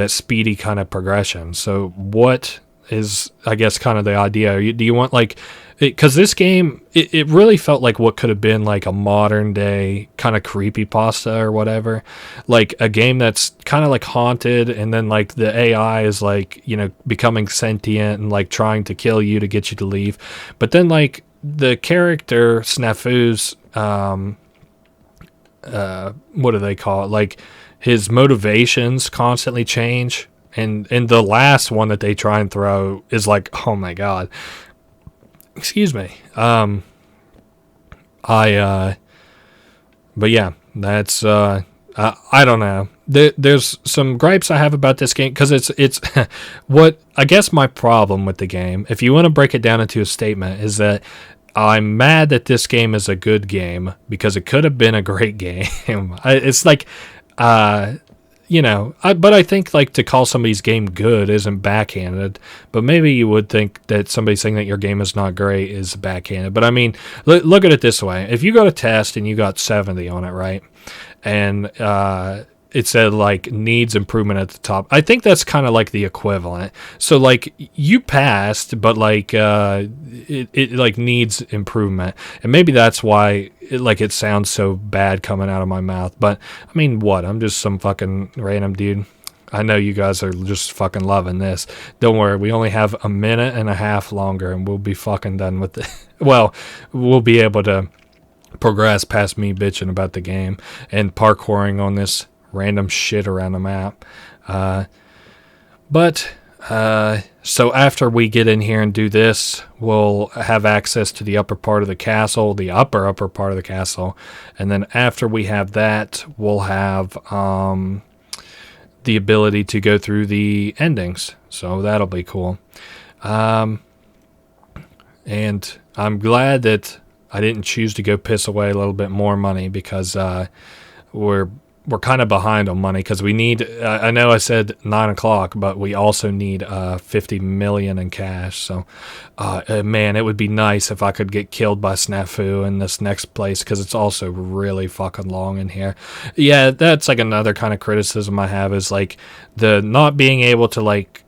speedy kind of progression. So what is, I guess, kind of the idea? Do you want like, because this game, it really felt like what could have been like a modern day kind of creepypasta or whatever, like a game that's kind of like haunted, and then like the AI is like becoming sentient and like trying to kill you to get you to leave, but then like the character SNAFU's what do they call it, like his motivations constantly change. And the last one that they try and throw is like, oh my god. Excuse me. But yeah, that's, I I don't know. There's some gripes I have about this game because it's what I guess my problem with the game, if you want to break it down into a statement, is that I'm mad that this game is a good game because it could have been a great game. It's like, but I think like to call somebody's game good isn't backhanded. But maybe you would think that somebody saying that your game is not great is backhanded. But I mean, look at it this way: if you go to test and you got 70 on it, right? And it said like needs improvement at the top. I think that's kind of like the equivalent. So like you passed, but like it like needs improvement, and maybe that's why it sounds so bad coming out of my mouth. But I mean, what? I'm just some fucking random dude. I know you guys are just fucking loving this. Don't worry, we only have a minute and a half longer, and we'll be fucking done with it. Well, we'll be able to progress past me bitching about the game and parkouring on this random shit around the map. So after we get in here and do this, we'll have access to the upper part of the castle, the upper part of the castle. And then after we have that, we'll have the ability to go through the endings. So that'll be cool. And I'm glad that I didn't choose to go piss away a little bit more money because we're kind of behind on money because we need, I know I said 9 o'clock, but we also need 50 million in cash. So, man, it would be nice if I could get killed by SNAFU in this next place because it's also really fucking long in here. Yeah, that's like another kind of criticism I have is like the not being able to like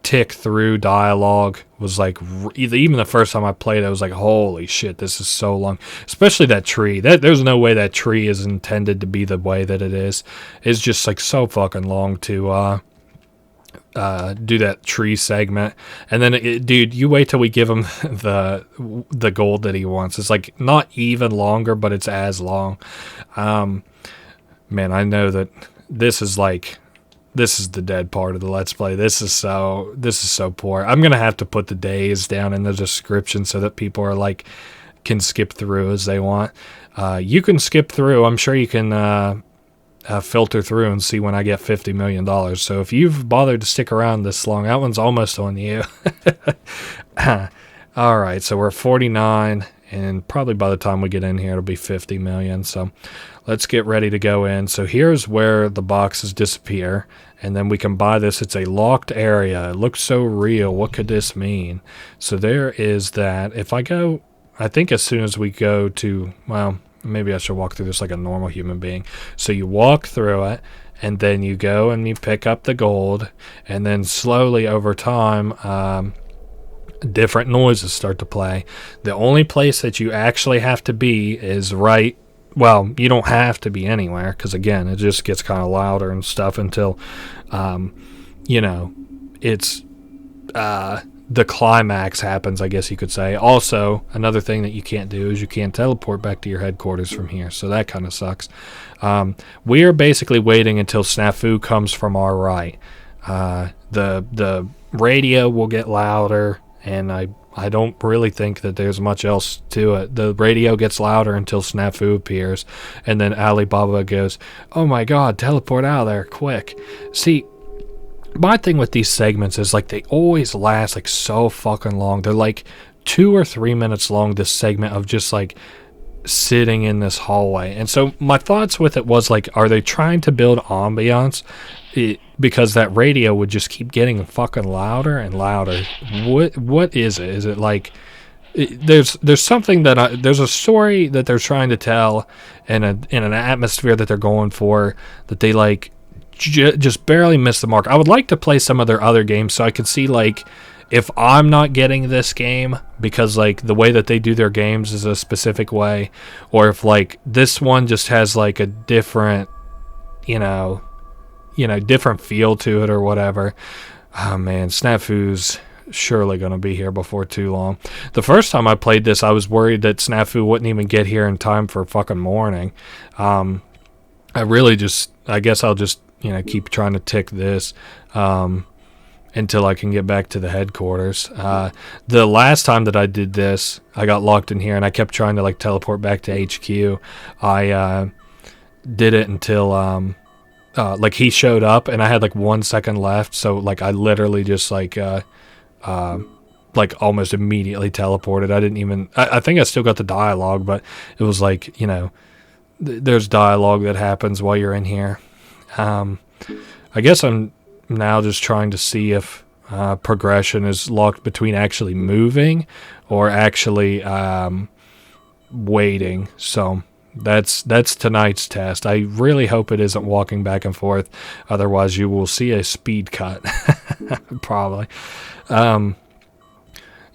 tick through dialogue was like even the first time I played it, I was like, holy shit, this is so long. Especially that tree. There's no way that tree is intended to be the way that it is. It's just like so fucking long to do that tree segment. And then dude, you wait till we give him the gold that he wants. It's like not even longer, but it's as long. Man, I know that this is the dead part of the Let's Play. This is so poor. I'm going to have to put the days down in the description so that people are like, can skip through as they want. You can skip through. I'm sure you can filter through and see when I get $50 million. So if you've bothered to stick around this long, that one's almost on you. All right. So we're 49 and probably by the time we get in here, it'll be 50 million. So let's get ready to go in. So here's where the boxes disappear, and then we can buy this. It's a locked area. It looks so real. What could this mean? So there is that. If I go, I think as soon as we go to, well, maybe I should walk through this like a normal human being. So you walk through it, and then you go and you pick up the gold, and then slowly over time, different noises start to play. The only place that you actually have to be is right. Well, you don't have to be anywhere because, again, it just gets kind of louder and stuff until, it's the climax happens, I guess you could say. Also, another thing that you can't do is you can't teleport back to your headquarters from here, so that kind of sucks. We are basically waiting until SNAFU comes from our right. The radio will get louder, and I don't really think that there's much else to it. The radio gets louder until SNAFU appears, and then Alibaba goes, oh my god, teleport out of there, quick. See, my thing with these segments is like they always last like so fucking long. They're like 2 or 3 minutes long, this segment of just like sitting in this hallway. And so my thoughts with it was like, are they trying to build ambiance? Because that radio would just keep getting fucking louder and louder. What is it? Is it like there's something that there's a story that they're trying to tell in an atmosphere that they're going for that they like just barely miss the mark. I would like to play some of their other games so I could see like if I'm not getting this game because like the way that they do their games is a specific way, or if like this one just has like a different different feel to it or whatever. Oh man, SNAFU's surely going to be here before too long. The first time I played this, I was worried that SNAFU wouldn't even get here in time for fucking morning. I guess I'll just, keep trying to tick this until I can get back to the headquarters. The last time that I did this, I got locked in here and I kept trying to like teleport back to HQ. did it until like he showed up and I had like 1 second left, so like I literally just like almost immediately teleported. I didn't even I think I still got the dialogue, but it was like, you know, there's dialogue that happens while you're in here. I guess I'm now just trying to see if progression is locked between actually moving or actually waiting. So that's tonight's test. I really hope it isn't walking back and forth. Otherwise, you will see a speed cut. Probably.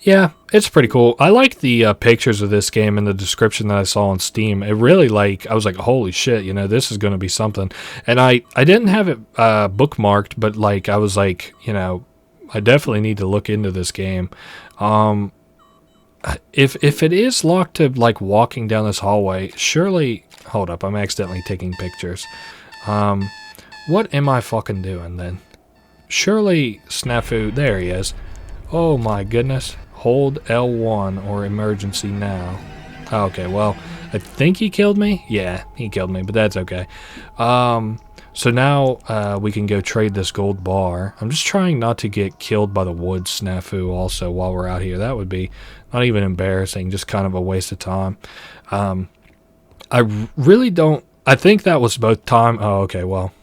Yeah, it's pretty cool. I like the pictures of this game and the description that I saw on Steam. It really, like, I was like, holy shit, you know, this is going to be something. And I didn't have it bookmarked, but, like, I was like, you know, I definitely need to look into this game. If it is locked to, like, walking down this hallway, surely... Hold up, I'm accidentally taking pictures. What am I fucking doing, then? Surely SNAFU... There he is. Oh, my goodness. Hold L1 or emergency now. Okay, well, I think he killed me. Yeah, he killed me, but that's okay. So now we can go trade this gold bar. I'm just trying not to get killed by the wood SNAFU also while we're out here. That would be not even embarrassing, just kind of a waste of time. I really don't... I think that was both time... Oh, okay, well.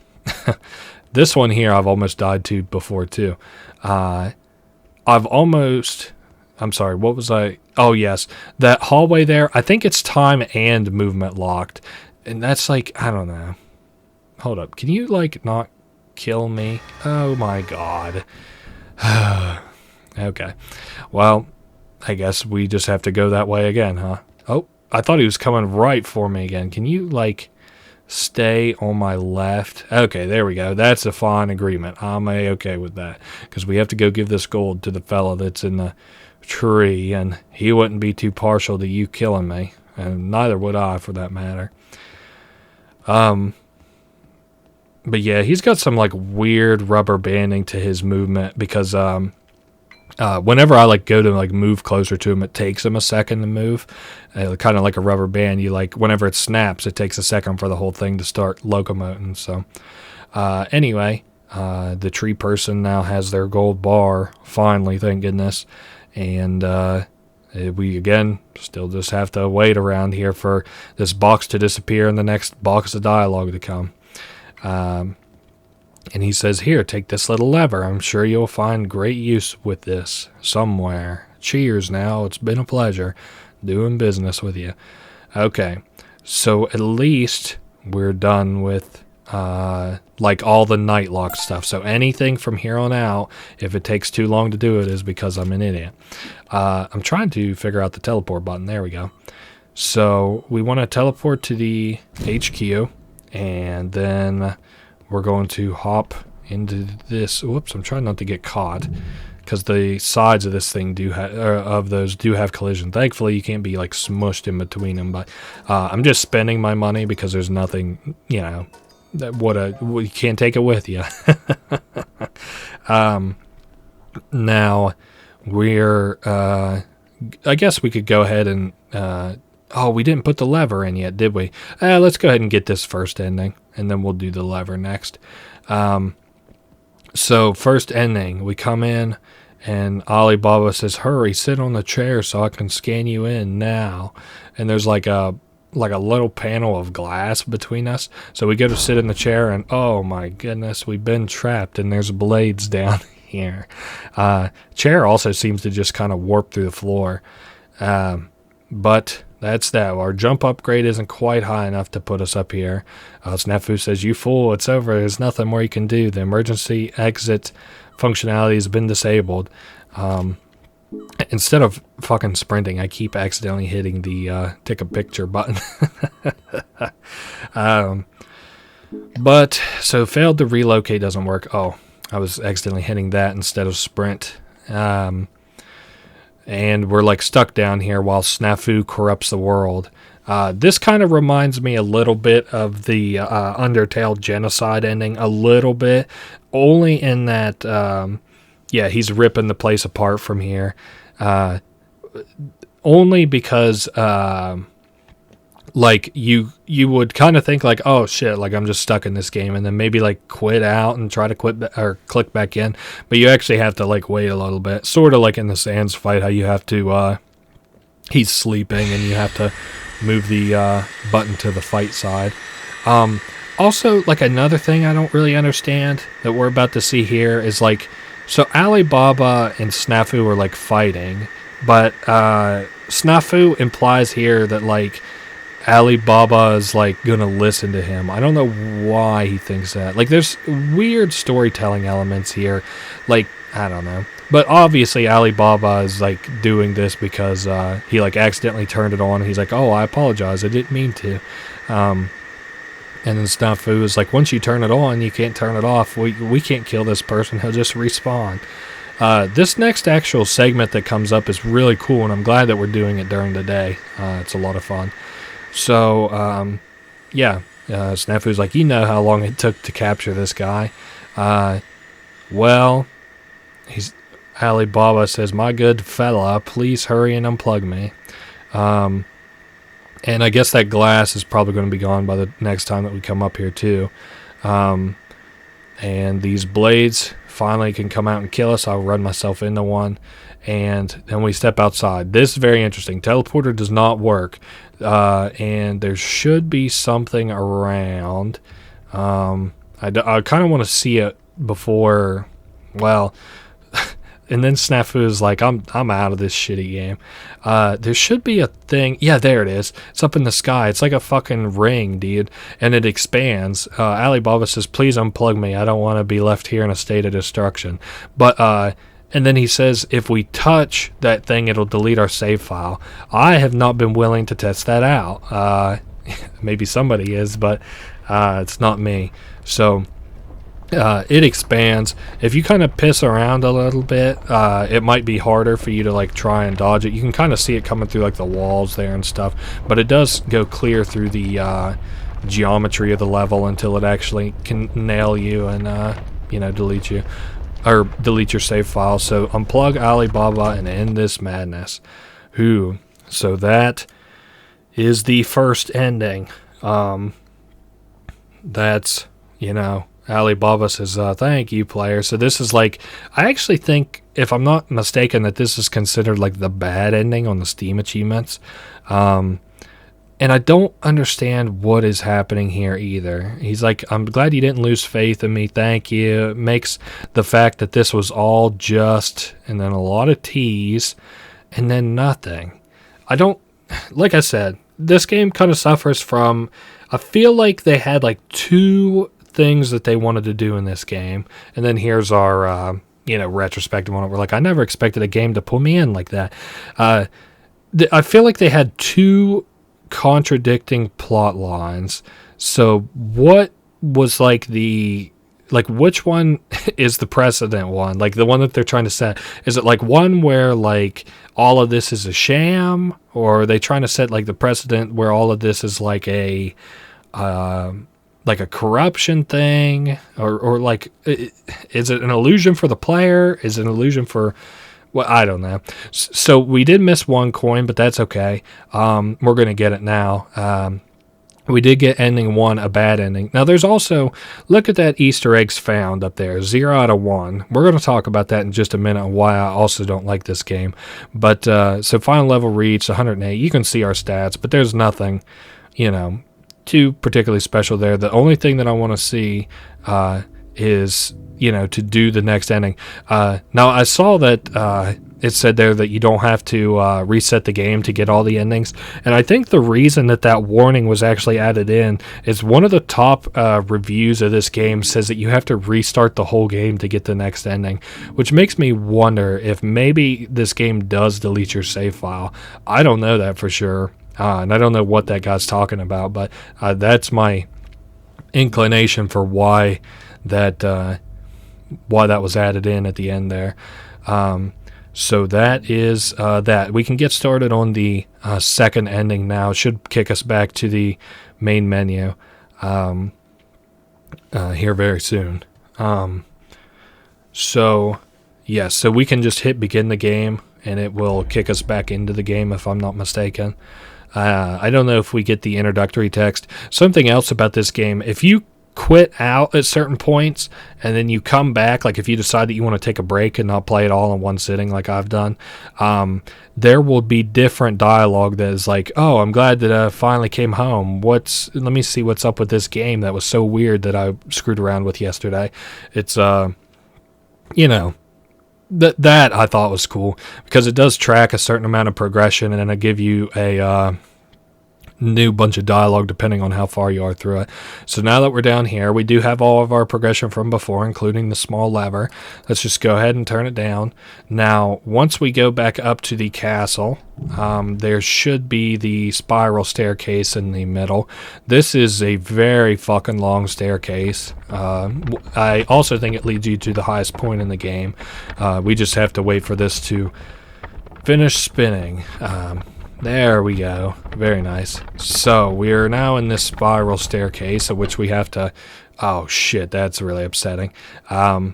This one here I've almost died to before, too. I've almost... I'm sorry, what was I... Oh, yes. That hallway there, I think it's time and movement locked. And that's like, I don't know. Hold up. Can you, like, not kill me? Oh, my God. Okay. Well, I guess we just have to go that way again, huh? Oh, I thought he was coming right for me again. Can you, like, stay on my left? Okay, there we go. That's a fine agreement. I'm okay with that. Because we have to go give this gold to the fella that's in the tree, and he wouldn't be too partial to you killing me, and neither would I, for that matter. But yeah, he's got some like weird rubber banding to his movement because whenever I like go to like move closer to him, it takes him a second to move. Kind of like a rubber band. You like whenever it snaps, it takes a second for the whole thing to start locomoting. So anyway, the tree person now has their gold bar. Finally, thank goodness. And we, again, still just have to wait around here for this box to disappear and the next box of dialogue to come. And he says, here, take this little lever. I'm sure you'll find great use with this somewhere. Cheers now. It's been a pleasure doing business with you. Okay, so at least we're done with... like all the night lock stuff. So anything from here on out, if it takes too long to do it, is because I'm an idiot. I'm trying to figure out the teleport button. There we go. So we want to teleport to the HQ, and then we're going to hop into this. Whoops, I'm trying not to get caught, because the sides of this thing do have collision. Thankfully, you can't be like smushed in between them. But I'm just spending my money because there's nothing, you know. You can't take it with you. Now we're I guess we could go ahead and oh, we didn't put the lever in yet, did we? Let's go ahead and get this first ending, and then we'll do the lever next. So first ending, we come in, and Alibaba says, hurry, sit on the chair so I can scan you in now. And there's like a little panel of glass between us. So we go to sit in the chair, and oh my goodness, we've been trapped, and there's blades down here. Chair also seems to just kind of warp through the floor. But that's that. Our jump upgrade isn't quite high enough to put us up here. SNAFU says, you fool, it's over. There's nothing more you can do. The emergency exit functionality has been disabled. Instead of fucking sprinting, I keep accidentally hitting the take a picture button. But, so failed to relocate doesn't work. Oh, I was accidentally hitting that instead of sprint. And we're like stuck down here while SNAFU corrupts the world. This kind of reminds me a little bit of the Undertale genocide ending. A little bit. Only in that... yeah, he's ripping the place apart from here. Only because like you would kind of think like, oh shit, like I'm just stuck in this game, and then maybe like quit out and try to or click back in, but you actually have to like wait a little bit, sort of like in the Sans fight, how you have to he's sleeping and you have to move the button to the fight side. Also, like another thing I don't really understand that we're about to see here is like, so Alibaba and SNAFU are like fighting, but SNAFU implies here that like Alibaba is like gonna listen to him. I don't know why he thinks that. Like there's weird storytelling elements here. Like, I don't know. But obviously Alibaba is like doing this because he like accidentally turned it on. He's like, oh, I apologize, I didn't mean to. And then SNAFU is like, once you turn it on, you can't turn it off. We can't kill this person. He'll just respawn. This next actual segment that comes up is really cool, and I'm glad that we're doing it during the day. It's a lot of fun. So, SNAFU's like, you know how long it took to capture this guy. Alibaba says, my good fella, please hurry and unplug me. And I guess that glass is probably going to be gone by the next time that we come up here too. And these blades finally can come out and kill us. I'll run myself into one. And then we step outside. This is very interesting. Teleporter does not work. And there should be something around. I kind of want to see it before, well... And then SNAFU is like, I'm out of this shitty game. There should be a thing. Yeah, there it is. It's up in the sky. It's like a fucking ring, dude. And it expands. Alibaba says, please unplug me. I don't want to be left here in a state of destruction. But, and then he says, if we touch that thing, it'll delete our save file. I have not been willing to test that out. Maybe somebody is, but it's not me. So... it expands. If you kind of piss around a little bit, it might be harder for you to like try and dodge it. You can kind of see it coming through like the walls there and stuff, but it does go clear through the geometry of the level until it actually can nail you and delete you or delete your save file. So unplug Alibaba and end this madness. So that is the first ending. That's Alibaba says, thank you, player. So this is like, I actually think, if I'm not mistaken, that this is considered like the bad ending on the Steam achievements. And I don't understand what is happening here either. He's like, I'm glad you didn't lose faith in me. Thank you. It makes the fact that this was all just, and then a lot of tease, and then nothing. Like I said, this game kind of suffers from, I feel like they had like two things that they wanted to do in this game, and then here's our retrospective on it. We're like, I never expected a game to pull me in like that. I feel like they had two contradicting plot lines. So what was which one is the precedent one, like the one that they're trying to set? Is it like one where like all of this is a sham, or are they trying to set like the precedent where all of this is like a corruption thing, or like, is it an illusion for the player? Is it an illusion for, well, I don't know. So we did miss one coin, but that's okay. We're going to get it now. We did get ending 1, a bad ending. Now there's also, look at that Easter eggs found up there, 0 out of 1. We're going to talk about that in just a minute, and why I also don't like this game. But, so final level reached 108. You can see our stats, but there's nothing, too particularly special there. The only thing that I want to see is to do the next ending. Now I saw that it said there that you don't have to reset the game to get all the endings, and I think the reason that warning was actually added in is one of the top reviews of this game says that you have to restart the whole game to get the next ending, which makes me wonder if maybe this game does delete your save file. I don't know that for sure. And I don't know what that guy's talking about, but that's my inclination for why that was added in at the end there. So that is that. We can get started on the second ending now. It should kick us back to the main menu here very soon. So we can just hit begin the game, and it will kick us back into the game if I'm not mistaken. I don't know if we get the introductory text. Something else about this game, if you quit out at certain points and then you come back, like if you decide that you want to take a break and not play it all in one sitting like I've done, there will be different dialogue that is like, oh, I'm glad that I finally came home. Let me see what's up with this game that was so weird that I screwed around with yesterday. It's you know, that I thought was cool because it does track a certain amount of progression and then it'll give you a new bunch of dialogue depending on how far you are through it. So now that we're down here, we do have all of our progression from before, including the small lever. Let's just go ahead and turn it down. Now, once we go back up to the castle, there should be the spiral staircase in the middle. This is a very fucking long staircase. I also think it leads you to the highest point in the game. We just have to wait for this to finish spinning. There we go. Very nice. So we are now in this spiral staircase, of which we have to... Oh, shit, that's really upsetting. I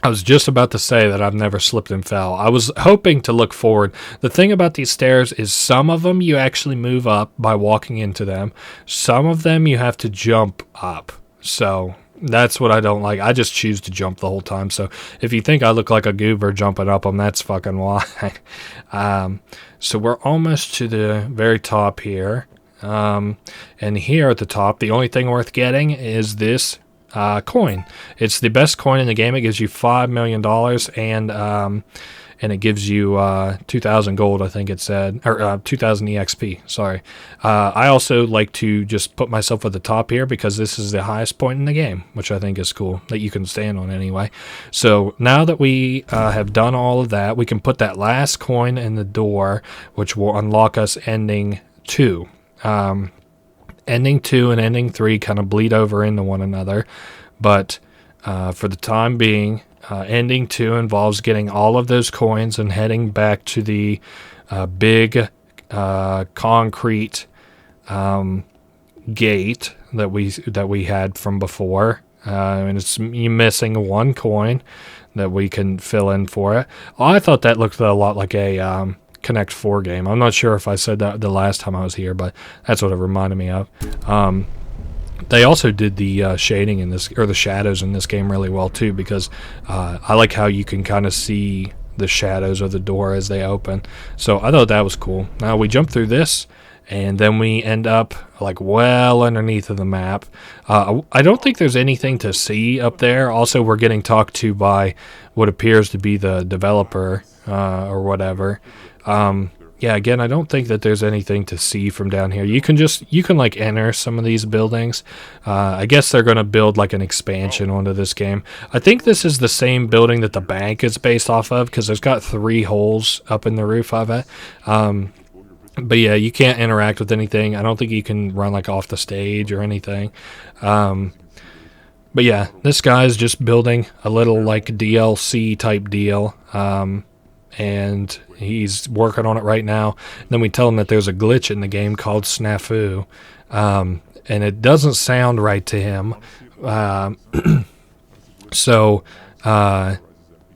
was just about to say that I've never slipped and fell. I was hoping to look forward. The thing about these stairs is some of them you actually move up by walking into them. Some of them you have to jump up. So... that's what I don't like. I just choose to jump the whole time. So if you think I look like a goober jumping up them, that's fucking why. So we're almost to the very top here. And here at the top, the only thing worth getting is this coin. It's the best coin in the game. It gives you $5 million and it gives you 2,000 gold, I think it said, or 2,000 EXP, sorry. I also like to just put myself at the top here because this is the highest point in the game, which I think is cool, that you can stand on anyway. So now that we have done all of that, we can put that last coin in the door, which will unlock us ending 2. Ending 2 and ending 3 kind of bleed over into one another, but for the time being, ending 2 involves getting all of those coins and heading back to the big concrete gate that we had from before. And it's you missing one coin that we can fill in for it. I thought that looked a lot like a Connect 4 game. I'm not sure if I said that the last time I was here, but that's what it reminded me of. They also did the shading in this, or the shadows in this game really well too, because I like how you can kind of see the shadows of the door as they open. So I thought that was cool. Now we jump through this, and then we end up like well underneath of the map. I don't think there's anything to see up there. Also, we're getting talked to by what appears to be the developer or whatever. Yeah, again, I don't think that there's anything to see from down here. You can like enter some of these buildings. I guess they're going to build like an expansion onto this game. I think this is the same building that the bank is based off of, because there's got 3 holes up in the roof of it. But yeah, you can't interact with anything. I don't think you can run like off the stage or anything. But yeah, this guy's just building a little like DLC type deal. And he's working on it right now. And then we tell him that there's a glitch in the game called SNAFU, and it doesn't sound right to him. So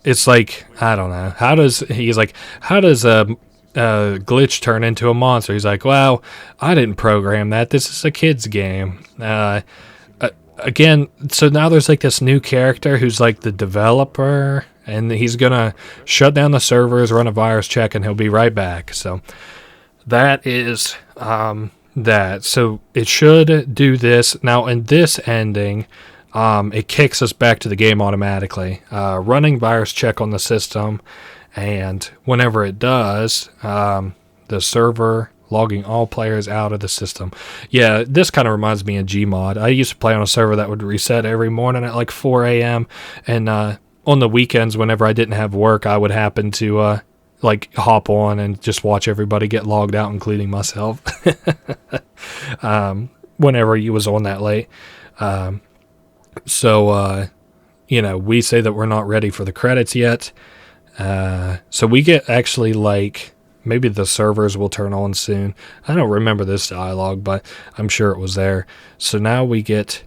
it's like, I don't know. How does a glitch turn into a monster? He's like, well, I didn't program that. This is a kid's game. Again, so now there's like this new character who's like the developer, and he's going to shut down the servers, run a virus check, and he'll be right back. So that is that. So it should do this. Now, in this ending, it kicks us back to the game automatically. Running virus check on the system, and whenever it does, the server logging all players out of the system. Yeah, this kind of reminds me of Gmod. I used to play on a server that would reset every morning at like 4 a.m. And on the weekends, whenever I didn't have work, I would happen to like hop on and just watch everybody get logged out, including myself. Whenever he was on that late. So we say that we're not ready for the credits yet. So we get actually like, maybe the servers will turn on soon. I don't remember this dialogue, but I'm sure it was there. So now we get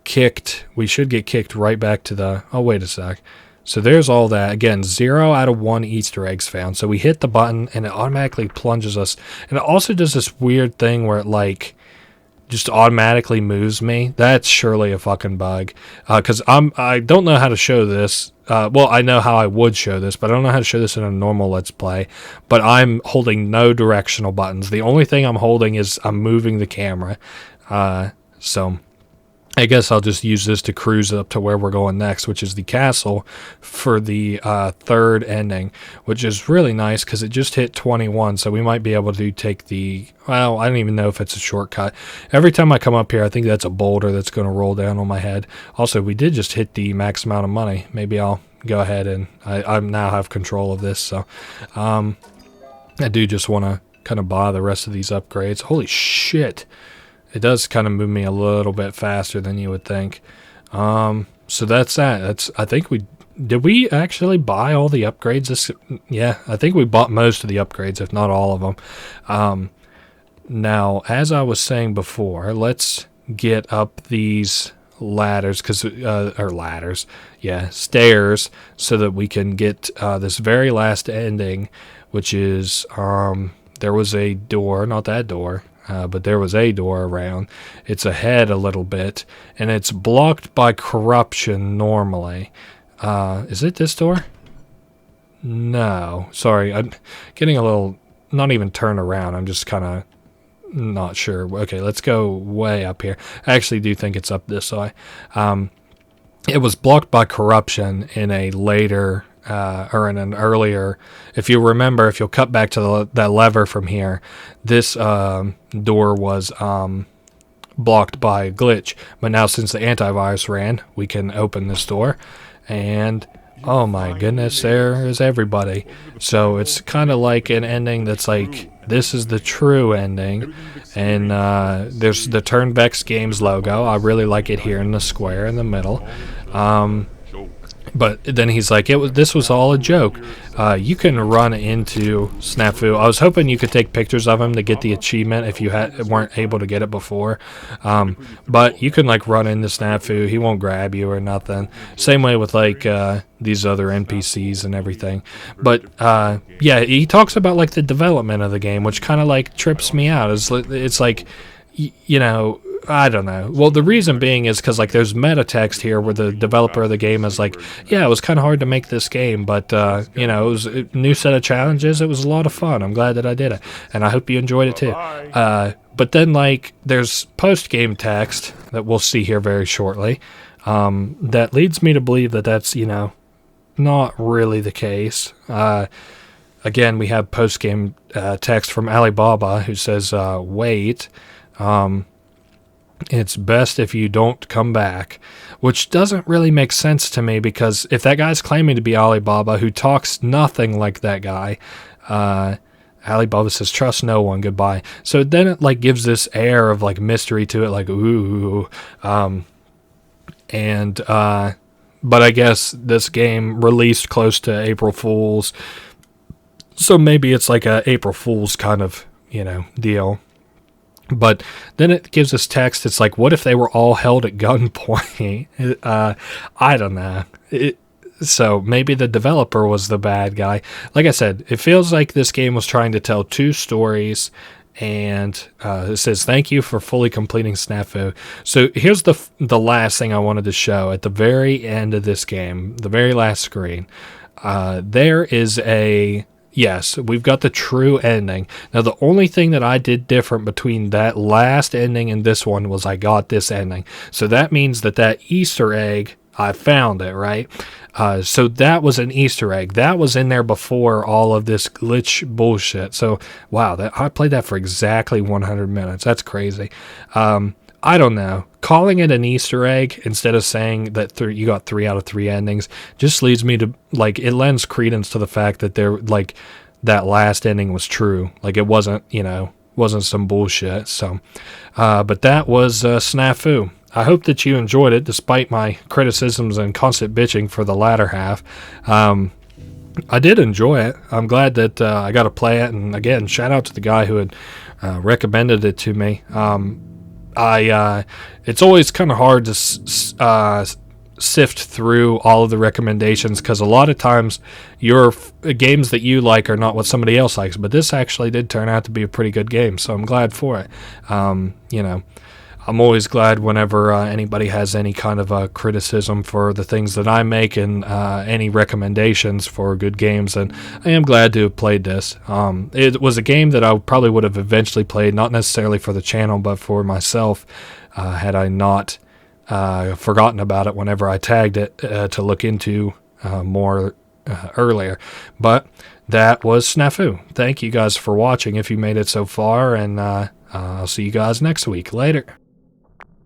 kicked. We should get kicked right back to the... Oh, wait a sec. So there's all that. Again, 0 out of 1 Easter eggs found. So we hit the button and it automatically plunges us. And it also does this weird thing where it like just automatically moves me. That's surely a fucking bug. Because I don't know how to show this. Well, I know how I would show this, but I don't know how to show this in a normal Let's Play. But I'm holding no directional buttons. The only thing I'm holding is I'm moving the camera. So I guess I'll just use this to cruise up to where we're going next, which is the castle for the third ending, which is really nice because it just hit 21, so we might be able to take the, well, I don't even know if it's a shortcut. Every time I come up here, I think that's a boulder that's going to roll down on my head. Also, we did just hit the max amount of money. Maybe I'll go ahead and I now have control of this, so I do just want to kind of buy the rest of these upgrades. Holy shit. It does kind of move me a little bit faster than you would think. So that's that. I think did we actually buy all the upgrades? Yeah, I think we bought most of the upgrades, if not all of them. Now, as I was saying before, let's get up these ladders, stairs, so that we can get this very last ending, which is there was a door, not that door. But there was a door around. It's ahead a little bit, and it's blocked by corruption normally. Is it this door? No. Sorry, I'm getting a little, not even turned around. I'm just kind of not sure. Okay, let's go way up here. I actually do think it's up this way. It was blocked by corruption in a later or in an earlier, if you remember, if you'll cut back to that lever from here, this door was blocked by a glitch. But now since the antivirus ran, we can open this door, and oh my goodness, there is everybody. So it's kind of like an ending that's like, this is the true ending, and there's the Turnvex Games logo. I really like it here in the square in the middle. But then he's like, this was all a joke. You can run into SNAFU. I was hoping you could take pictures of him to get the achievement if you weren't able to get it before. But you can like run into SNAFU. He won't grab you or nothing. Same way with like these other NPCs and everything. But yeah, he talks about like the development of the game, which kind of like trips me out. It's like, you know, I don't know. Well, the reason being is because like there's meta text here where the developer of the game is like, yeah, it was kind of hard to make this game, but you know, it was a new set of challenges. It was a lot of fun. I'm glad that I did it, and I hope you enjoyed it too. But then like there's post-game text that we'll see here very shortly that leads me to believe that that's, you know, not really the case. Again, we have post-game text from Alibaba who says, wait, it's best if you don't come back, which doesn't really make sense to me, because if that guy's claiming to be Alibaba, who talks nothing like that guy, Alibaba says, trust no one, goodbye. So then it like gives this air of like mystery to it, like, ooh, but I guess this game released close to April Fool's, so maybe it's like a April Fool's kind of, you know, deal. But then it gives us text. It's like, what if they were all held at gunpoint? I don't know. So maybe the developer was the bad guy. Like I said, it feels like this game was trying to tell two stories. And it says, thank you for fully completing SNAFU. So here's the last thing I wanted to show. At the very end of this game, the very last screen, there is a... Yes, we've got the true ending. Now, the only thing that I did different between that last ending and this one was I got this ending. So that means that Easter egg, I found it, right? So that was an Easter egg. That was in there before all of this glitch bullshit. So, wow, I played that for exactly 100 minutes. That's crazy. I don't know. Calling it an Easter egg instead of saying that you got 3 out of 3 endings just leads me to, like, it lends credence to the fact that that last ending was true. Like, it wasn't, you know, wasn't some bullshit. So, but that was SNAFU. I hope that you enjoyed it despite my criticisms and constant bitching for the latter half. I did enjoy it. I'm glad that I got to play it. And again, shout out to the guy who had recommended it to me. It's always kind of hard to sift through all of the recommendations, because a lot of times your games that you like are not what somebody else likes, but this actually did turn out to be a pretty good game, so I'm glad for it. I'm always glad whenever anybody has any kind of criticism for the things that I make, and any recommendations for good games, and I am glad to have played this. It was a game that I probably would have eventually played, not necessarily for the channel, but for myself, had I not forgotten about it whenever I tagged it to look into more earlier. But that was SNAFU. Thank you guys for watching if you made it so far, and I'll see you guys next week. Later.